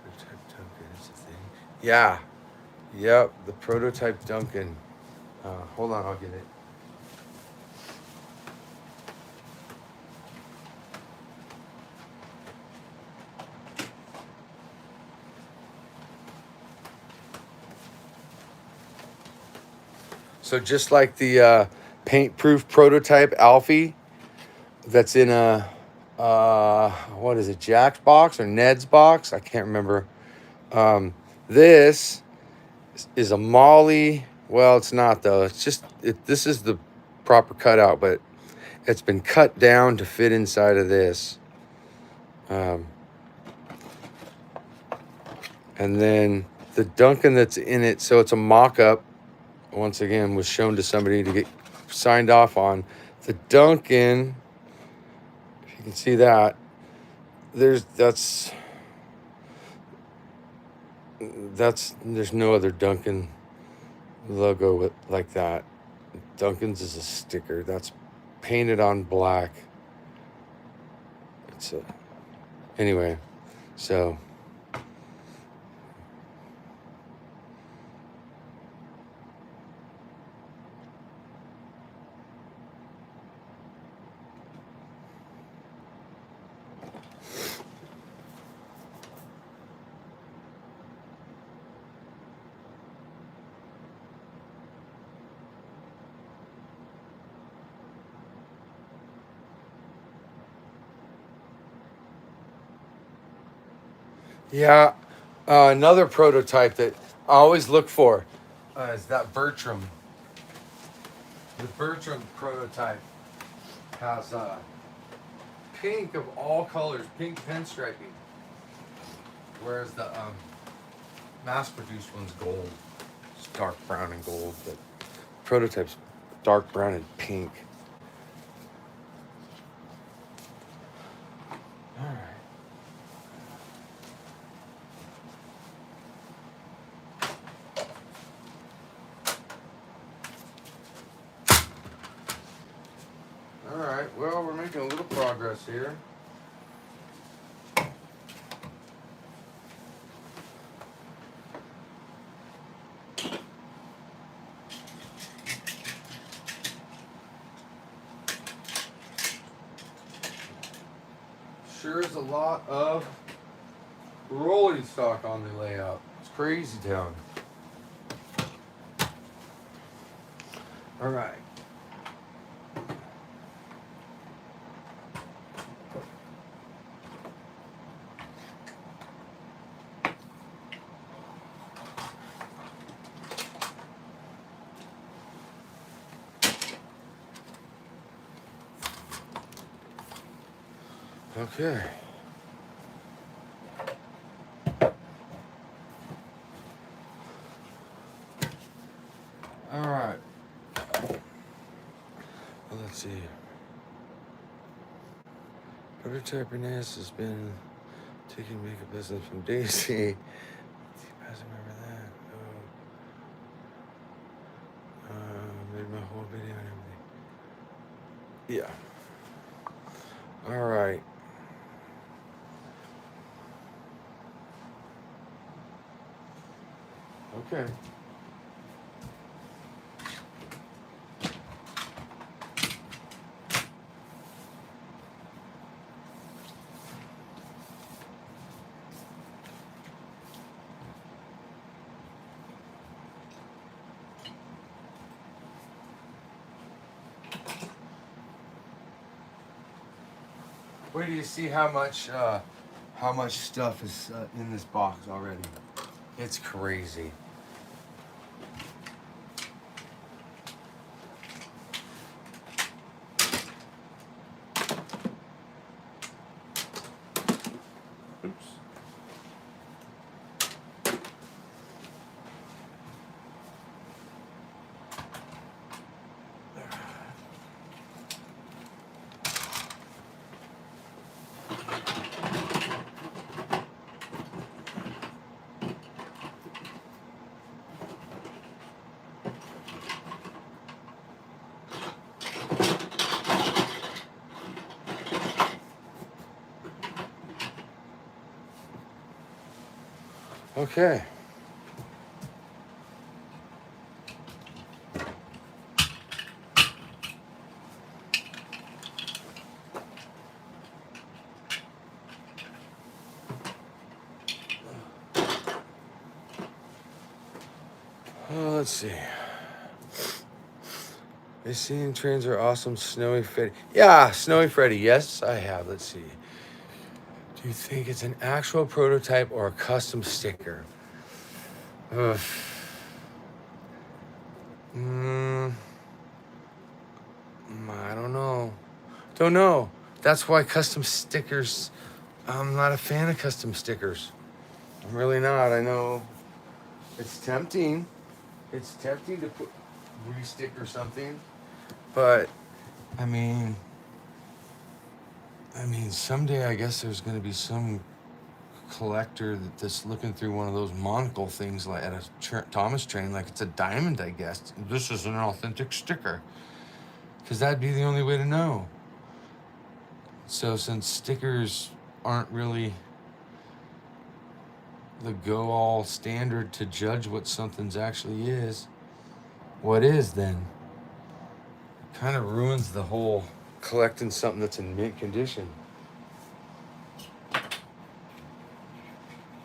Prototype Duncan is a thing. Yeah. Yep, the prototype Duncan. Hold on, I'll get it. So just like the paint-proof prototype Alfie that's in a, what is it, Jack's box or Ned's box? I can't remember. This is a Molly. Well, it's not though. It's just, this is the proper cutout, but it's been cut down to fit inside of this. And then the Duncan that's in it, so it's a mock-up. Once again, was shown to somebody to get signed off on. The Duncan, if you can see that, there's no other Duncan logo like that. Duncan's is a sticker that's painted on black. Anyway, so Yeah, another prototype that I always look for is that Bertram. The Bertram prototype has pink of all colors, pink pinstriping, whereas the mass-produced one's gold. It's dark brown and gold, but prototype's dark brown and pink. All right. All right, well, we're making a little progress here. Sure is a lot of rolling stock on the layout. It's crazy town. All right. Okay. All right. Well, let's see. Prototyping has been taking makeup business from Daisy. You guys remember that? Made my whole video and everything. Yeah. All right. Okay. Wait till you see how much stuff is in this box already. It's crazy. Oops. Okay. Let's see. I've seen trains are awesome. Snowy Freddy. Yeah, Snowy Freddy. Yes, I have. Let's see. Do you think it's an actual prototype or a custom sticker? Ugh. I don't know. Don't know. That's why custom stickers, I'm not a fan of custom stickers. I'm really not. I know it's tempting. It's tempting to put re-stick or something. But, I mean, someday I guess there's going to be some collector that's looking through one of those monocle things like at a Thomas train, like it's a diamond, I guess. This is an authentic sticker. Because that'd be the only way to know. So since stickers aren't really the go-all standard to judge what something's actually is, what is then? Kind of ruins the whole collecting something that's in mint condition.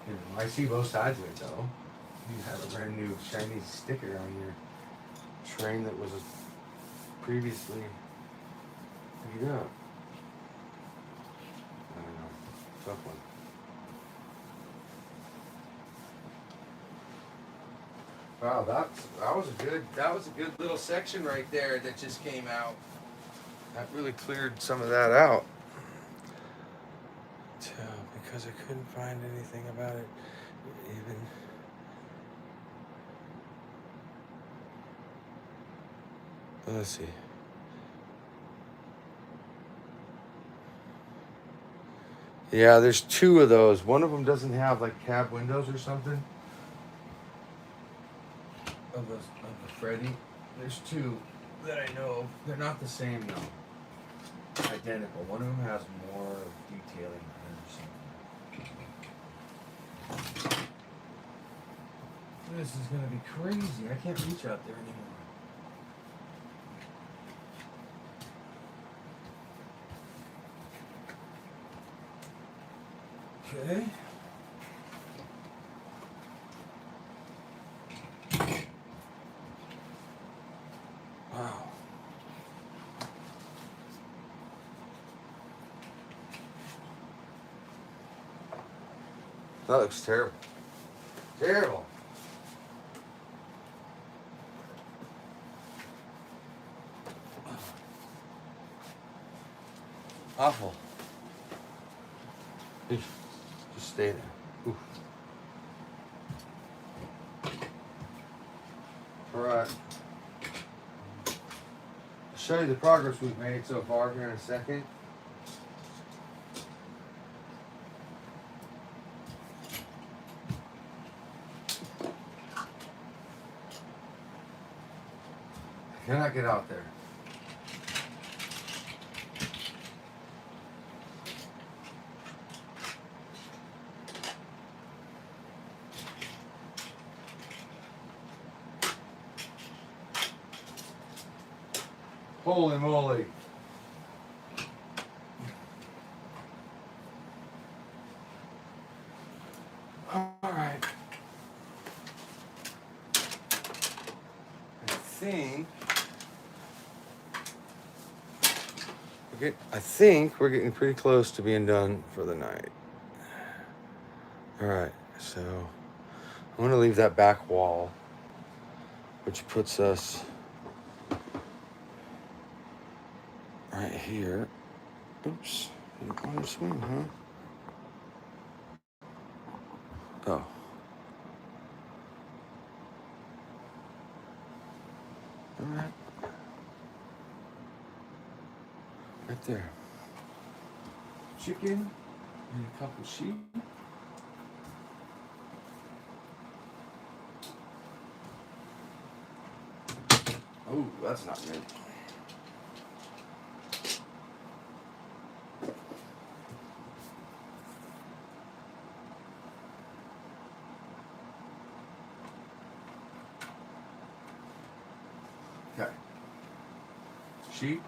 You know, I see both sides of it though. You have a brand new shiny sticker on your train that was previously beat up. I don't know. Tough one. Wow, that was a good little section right there that just came out. That really cleared some of that out. Because I couldn't find anything about it even. Let's see. Yeah, there's two of those. One of them doesn't have like cab windows or something. Of the Freddy. There's two that I know of. They're not the same though. Identical. One of them has more detailing or something. This is gonna be crazy. I can't reach out there anymore. Okay. Wow. That looks terrible. Terrible. Awful. Just stay there. Oof. All right. I'll show you the progress we've made so far here in a second. Can I get out there? Holy moly. All right. I think we're getting pretty close to being done for the night. All right, so I'm gonna leave that back wall, which puts us right here. Oops, didn't want to swing, huh? Oh. All right. Right there. Chicken and a couple sheep. Oh, that's not good. Okay. Sheep.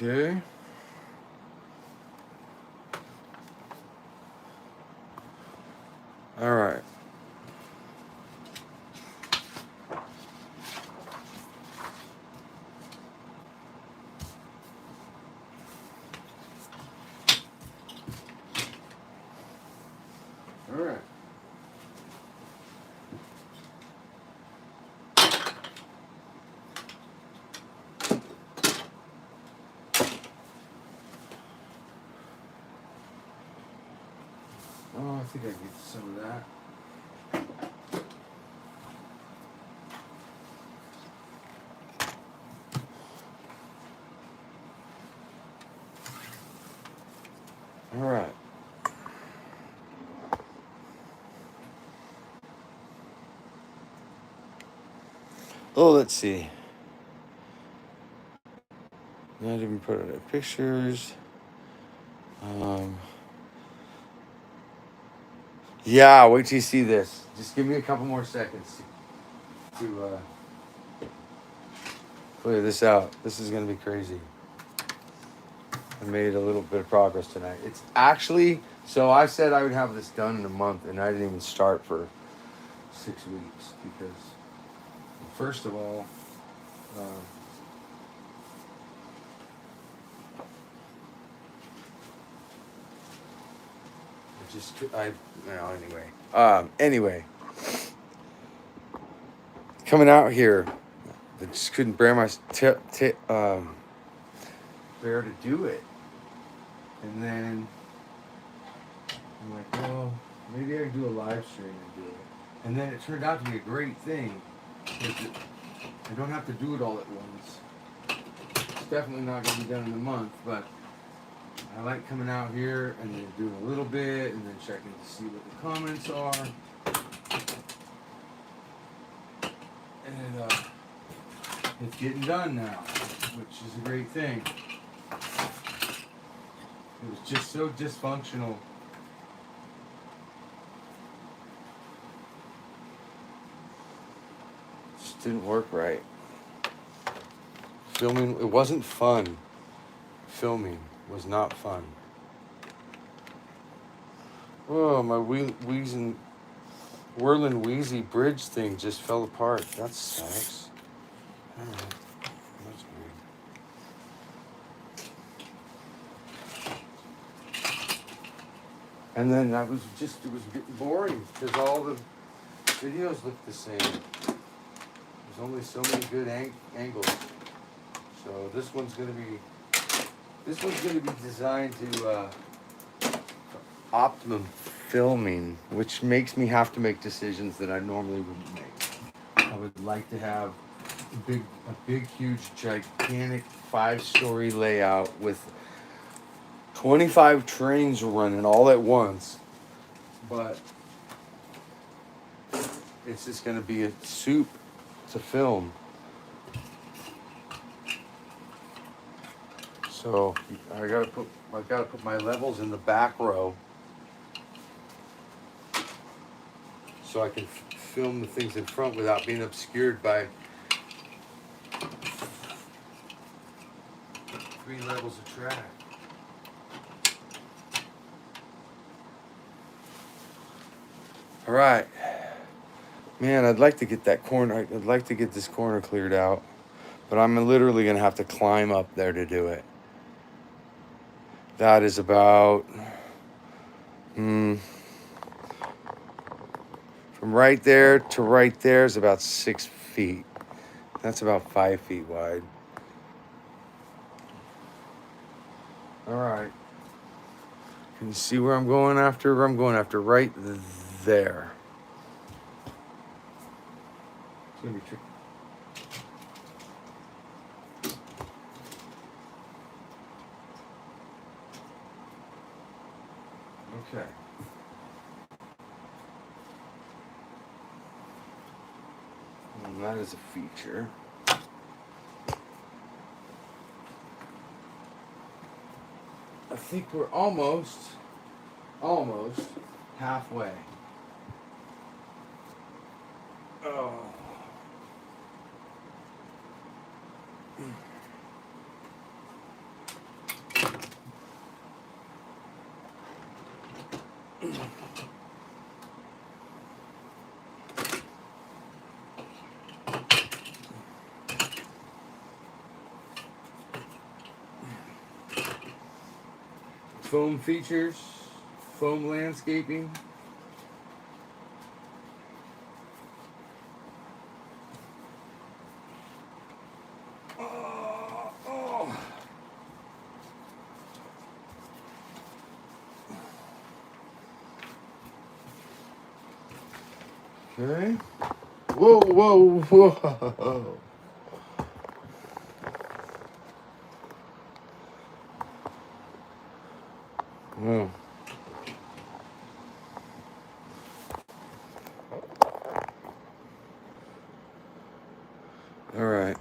Okay. All right. All right. Oh, I think I get some of that. All right. Oh, let's see. Not even put in pictures. Yeah, wait till you see this. Just give me a couple more seconds to clear this out. This is gonna be crazy. I made a little bit of progress tonight. It's actually, so I said I would have this done in a month, and I didn't even start for 6 weeks because, first of all, anyway, coming out here, I just couldn't bear bear to do it, and then I'm like, well, maybe I can do a live stream and do it, and then it turned out to be a great thing because I don't have to do it all at once. It's definitely not going to be done in a month, but I like coming out here and then doing a little bit and then checking to see what the comments are. And it's getting done now, which is a great thing. It was just so dysfunctional. Just didn't work right. Filming, it wasn't fun. Filming was not fun. Oh, my whirling wheezy bridge thing just fell apart. That sucks. Alright. That's weird. And then it was getting boring because all the videos look the same. There's only so many good angles. So this one's gonna be designed to optimum filming, which makes me have to make decisions that I normally wouldn't make. I would like to have a big, huge, gigantic 5-story layout with 25 trains running all at once, but it's just going to be a soup to film. So I've got to put my levels in the back row so I can film the things in front without being obscured by 3 levels of track. All right, man, I'd like to get that corner. I'd like to get this corner cleared out, but I'm literally gonna have to climb up there to do it. That is about from right there to right there is about 6 feet. That's about 5 feet wide. All right. Can you see where I'm going after? I'm going after right there. It's gonna be tricky. Okay. And that is a feature. I think we're almost halfway. Oh. Foam features, foam landscaping. Okay. Whoa, whoa, whoa. Whoa. All right.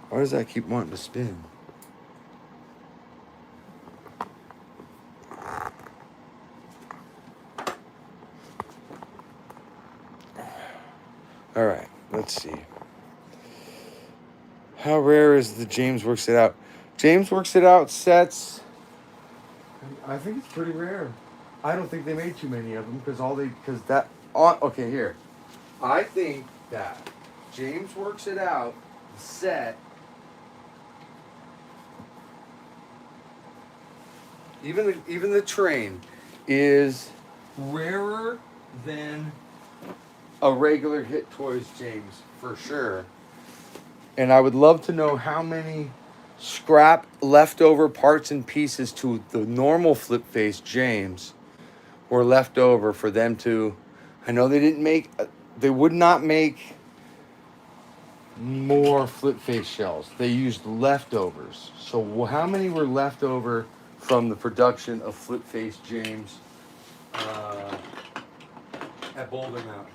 Why does that keep wanting to spin? All right, let's see. How rare is the James Works It Out? James Works It Out sets. I think it's pretty rare. I don't think they made too many of them because that on okay here. I think that James Works It Out set, even the train is rarer than a regular Hit Toys James for sure. And I would love to know how many scrap leftover parts and pieces to the normal flip face James were left over for them to. I know they would not make more flip face shells. They used leftovers. So how many were left over from the production of flip face James at Boulder Mountain?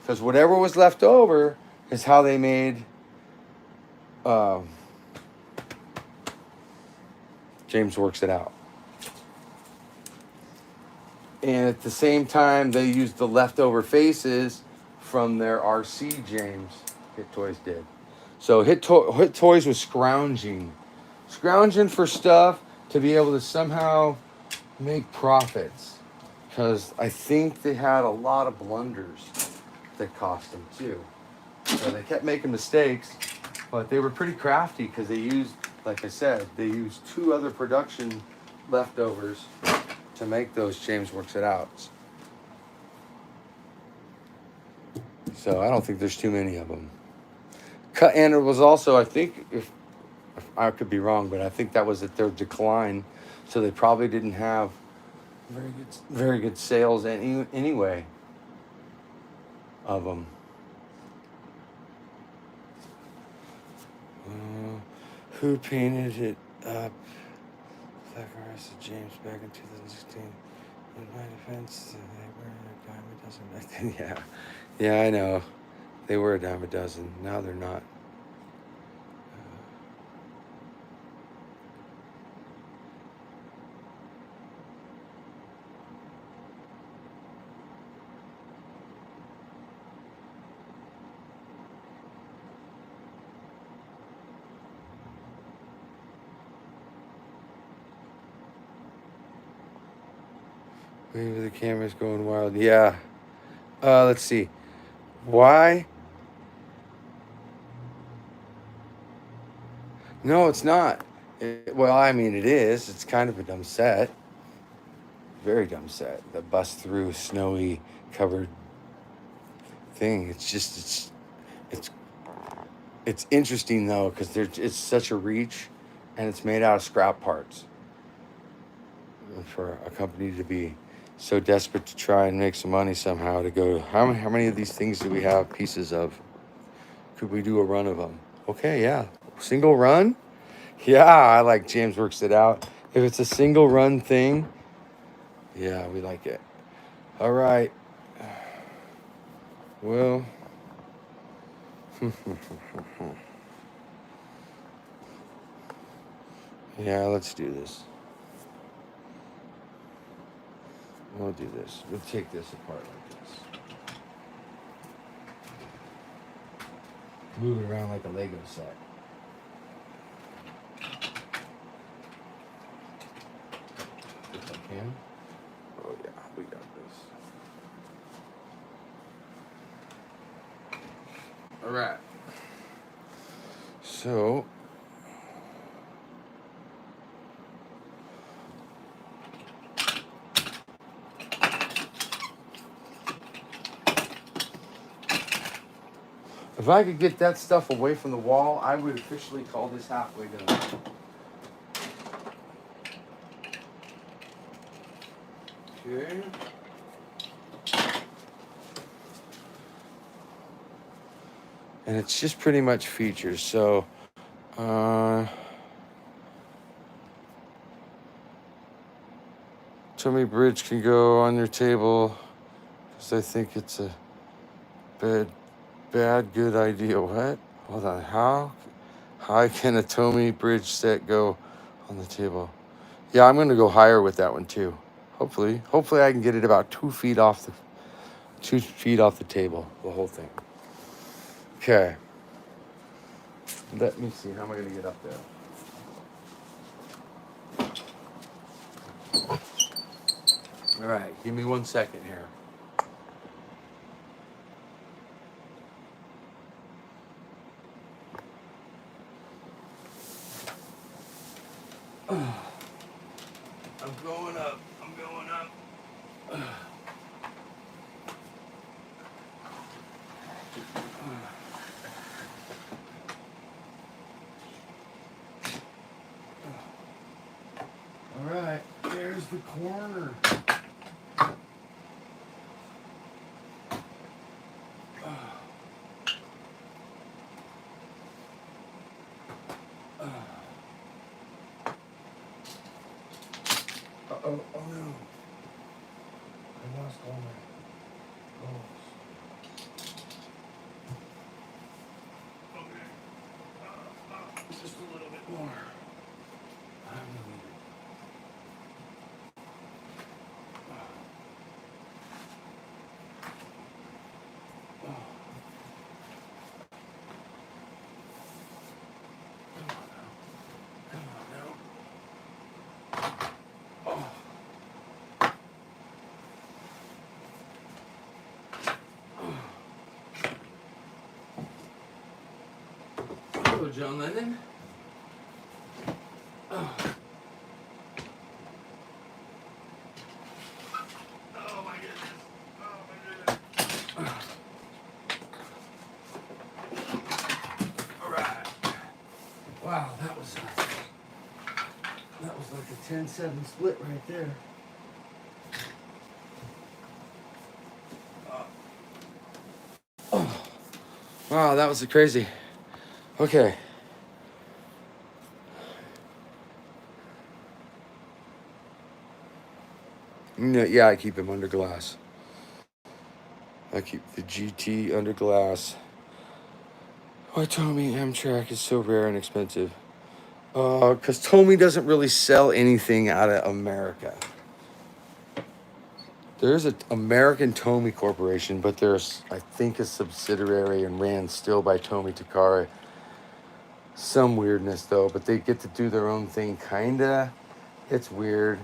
Because whatever was left over is how they made James Works It Out. And at the same time, they used the leftover faces from their RC James Hit Toys did. So Hit Toys was scrounging for stuff to be able to somehow make profits. Because I think they had a lot of blunders that cost them too. So they kept making mistakes, but they were pretty crafty because they used, like I said, they used 2 other production leftovers to make those James Works It Out. So I don't think there's too many of them. And it was also, I think, if I could be wrong, but I think that was at their decline, so they probably didn't have very good sales anyway of them. Who painted it up? Black Arrest of James back in 2016. In my defense, they were a dime a dozen back then. Yeah, I know. They were a dime a dozen. Now they're not. Maybe the camera's going wild. Yeah. Let's see. Why? No, it's not. Well, I mean, it is. It's kind of a dumb set. Very dumb set. The bust through snowy covered thing. It's interesting though because it's such a reach, and it's made out of scrap parts. For a company to be so desperate to try and make some money somehow to go, how many of these things do we have pieces of? Could we do a run of them? Okay, yeah. Single run? Yeah, I like James Works It Out. If it's a single run thing, yeah, we like it. All right. Well. Yeah, let's do this. We'll do this. We'll take this apart like this. Move it around like a Lego set. If I can. Oh yeah, we got this. All right. So. If I could get that stuff away from the wall, I would officially call this halfway done. Okay. And it's just pretty much features. So, Tommy Bridge can go on your table because I think it's a bad good idea. What? Hold on. How high can a Tommy Bridge set go on the table? Yeah, I'm going to go higher with that one too. Hopefully I can get it about 2 feet off the table, the whole thing. Okay. Let me see. How am I going to get up there? All right. Give me 1 second here. I'm going up. I'm going up. All right. There's the corner. Uh-oh. Oh, no. I lost all my goals. Okay. Just a little bit more. I need it. Come on now. Hello, John Lennon. Oh my goodness. Oh my goodness. All right. Wow, that was like a 10-7 split right there. Oh. Wow, that was crazy. Okay. Yeah, I keep him under glass. I keep the GT under glass. Why Tommy Amtrak is so rare and expensive? Because Tommy doesn't really sell anything out of America. There's an American Tommy Corporation, but there's, I think, a subsidiary and ran still by Tommy Takara. Some weirdness, though, but they get to do their own thing, kinda. It's weird.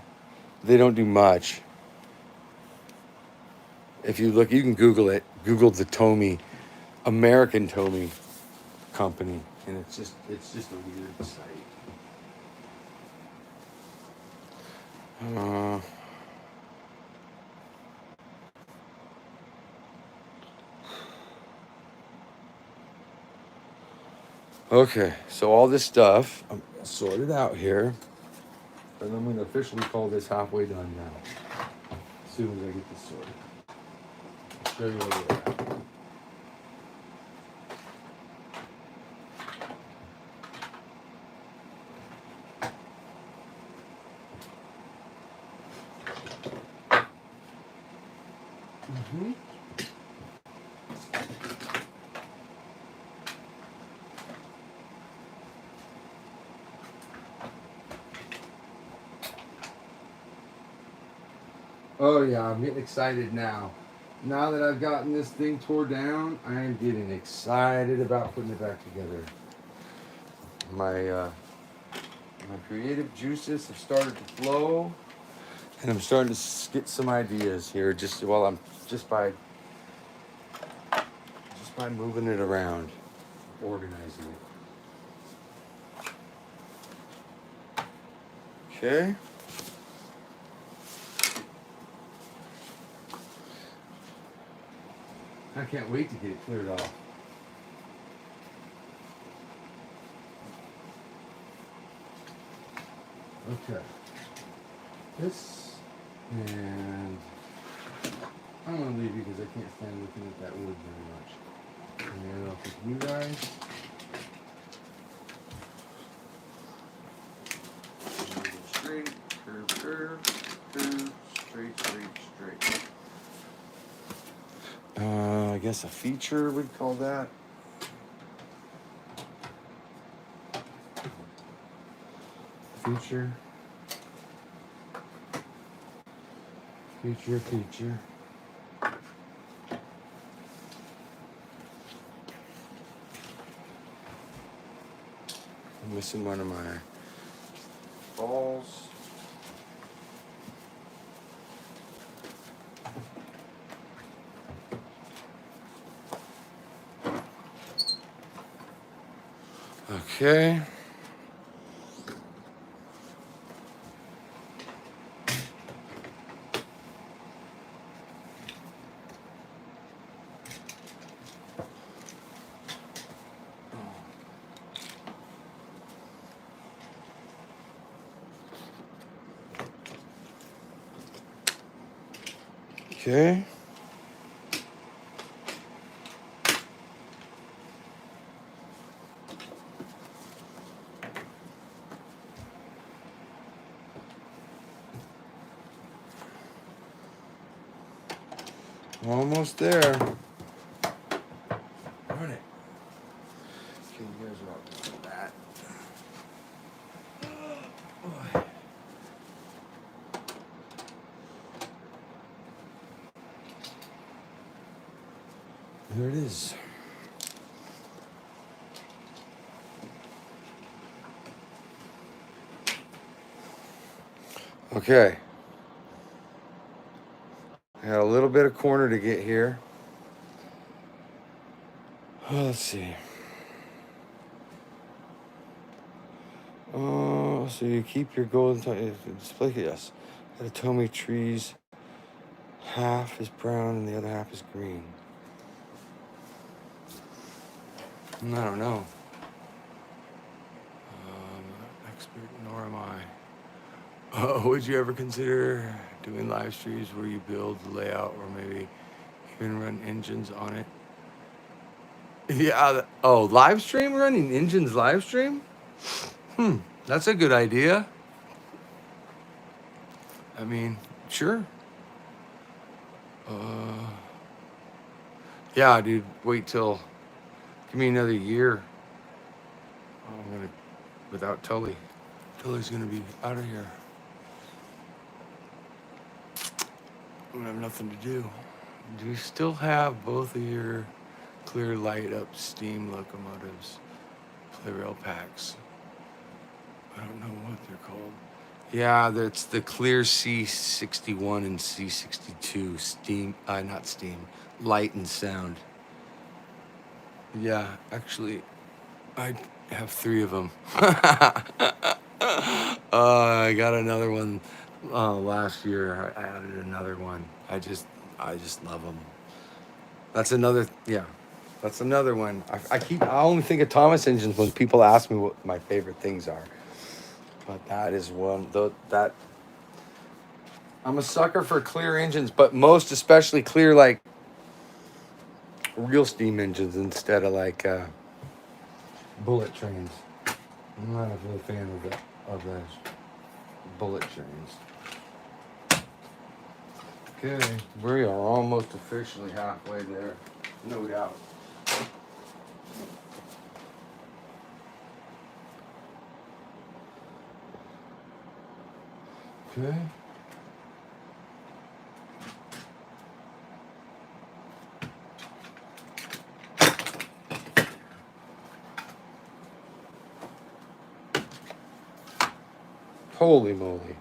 They don't do much. If you look, you can Google it. Google the Tommy, American Tommy company, and it's just a weird site. Okay, so all this stuff I'm sorted out here, and I'm going to officially call this halfway done now. As soon as I get this sorted, I'll show you where we're at. Oh yeah, I'm getting excited now. Now that I've gotten this thing tore down, I am getting excited about putting it back together. My creative juices have started to flow, and I'm starting to get some ideas here just by moving it around, organizing it. Okay. I can't wait to get it cleared off. Okay. This, and I'm going to leave you because I can't stand looking at that wood very much. And I'll pick you guys. Straight, curve, curve, curve, straight, straight, straight. I guess a feature we'd call that. Feature. Feature, feature. Missing one of my balls. Okay. Okay. Almost there. Run it. Okay, you guys are all doing that. Boy. There it is. Okay. I got a little bit of corner to get here. Let's see. So you keep your golden display. Yes. The Tomy trees. Half is brown and the other half is green. I don't know. Expert, nor am I. Would you ever consider doing live streams where you build the layout or maybe even run engines on it? Yeah. Live stream, running engines live stream? That's a good idea. I mean, sure. Yeah, dude, wait till, give me another year. I'm gonna, without Tully. Tully's gonna be out of here. I'm gonna have nothing to do. Do you still have both of your clear light up steam locomotives, play rail packs? I don't know what they're called. Yeah, that's the clear C61 and C62 steam, not steam, light and sound. Yeah, actually, I have 3 of them. I got another one last year. I added another one. I just love them. That's another, yeah. That's another one. I only think of Thomas engines when people ask me what my favorite things are. But that is one, that, I'm a sucker for clear engines, but most especially clear, like, real steam engines instead of, like, bullet trains. I'm not a real fan of the bullet trains. Okay, we are almost officially halfway there, no doubt. Okay. Holy moly.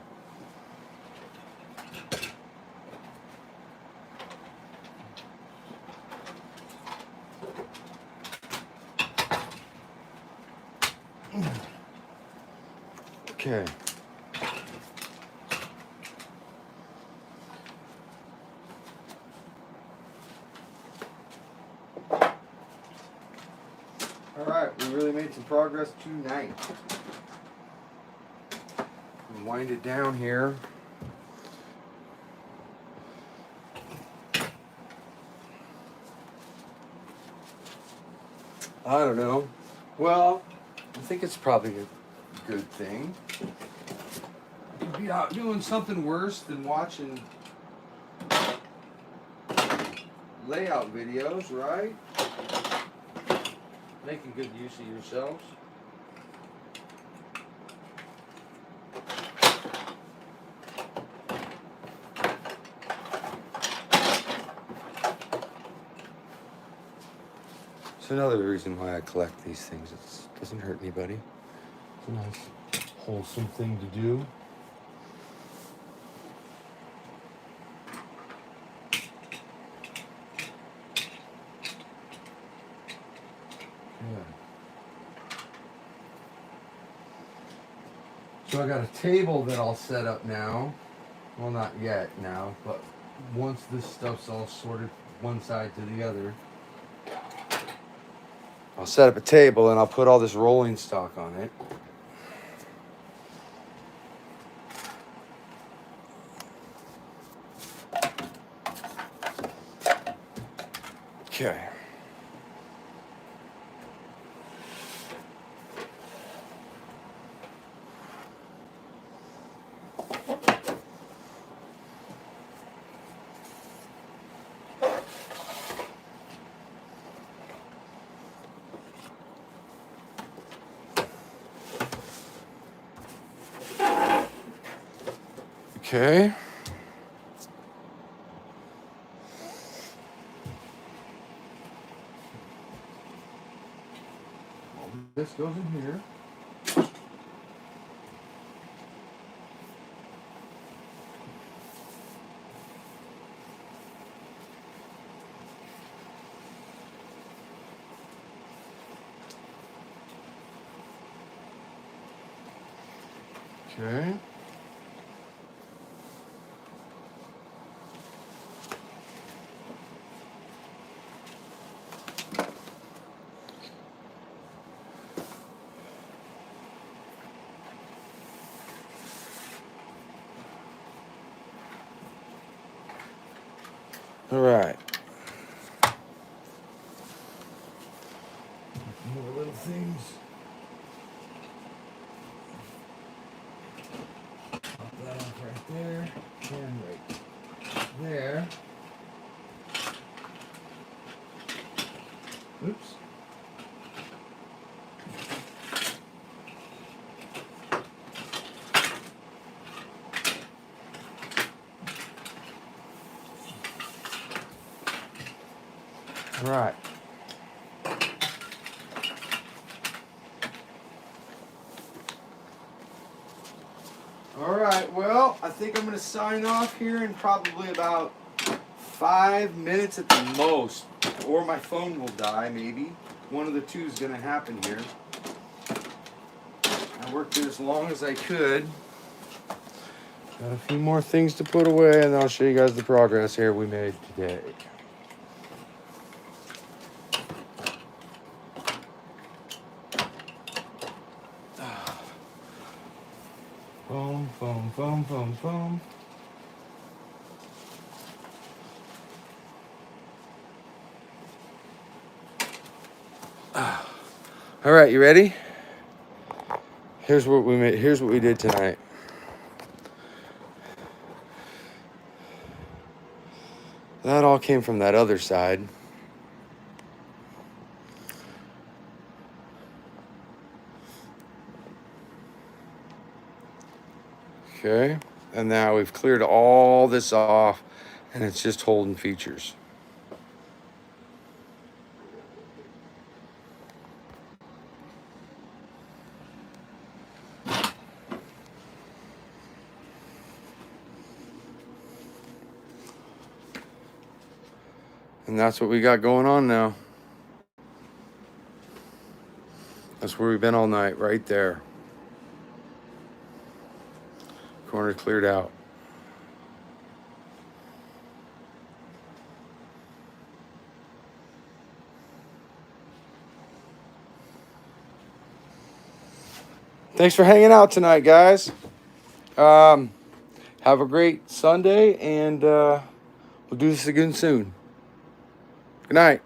Okay. All right, we really made some progress tonight. Wind it down here. I don't know. Well, I think it's probably a good thing. You'd be out doing something worse than watching layout videos, right? Making good use of yourselves. It's another reason why I collect these things. It doesn't hurt anybody. It's a nice, wholesome thing to do. So I got a table that I'll set up now. Well, not yet now, but once this stuff's all sorted one side to the other, I'll set up a table and I'll put all this rolling stock on it. Okay. Okay. This goes in here. Okay. All right. More little things. Pop that off right there. And right there. Oops. All right. All right, well, I think I'm going to sign off here in probably about 5 minutes at the most, or my phone will die, maybe. One of the two is going to happen here. I worked it as long as I could. Got a few more things to put away, and I'll show you guys the progress here we made today. Boom, boom, boom, boom, boom. All right, you ready? Here's what we made. Here's what we did tonight. That all came from that other side. Okay, and now we've cleared all this off, and it's just holding features. And that's what we got going on now. That's where we've been all night, right there. Corner cleared out. Thanks for hanging out tonight, guys. Have a great Sunday, and we'll do this again soon. Good night.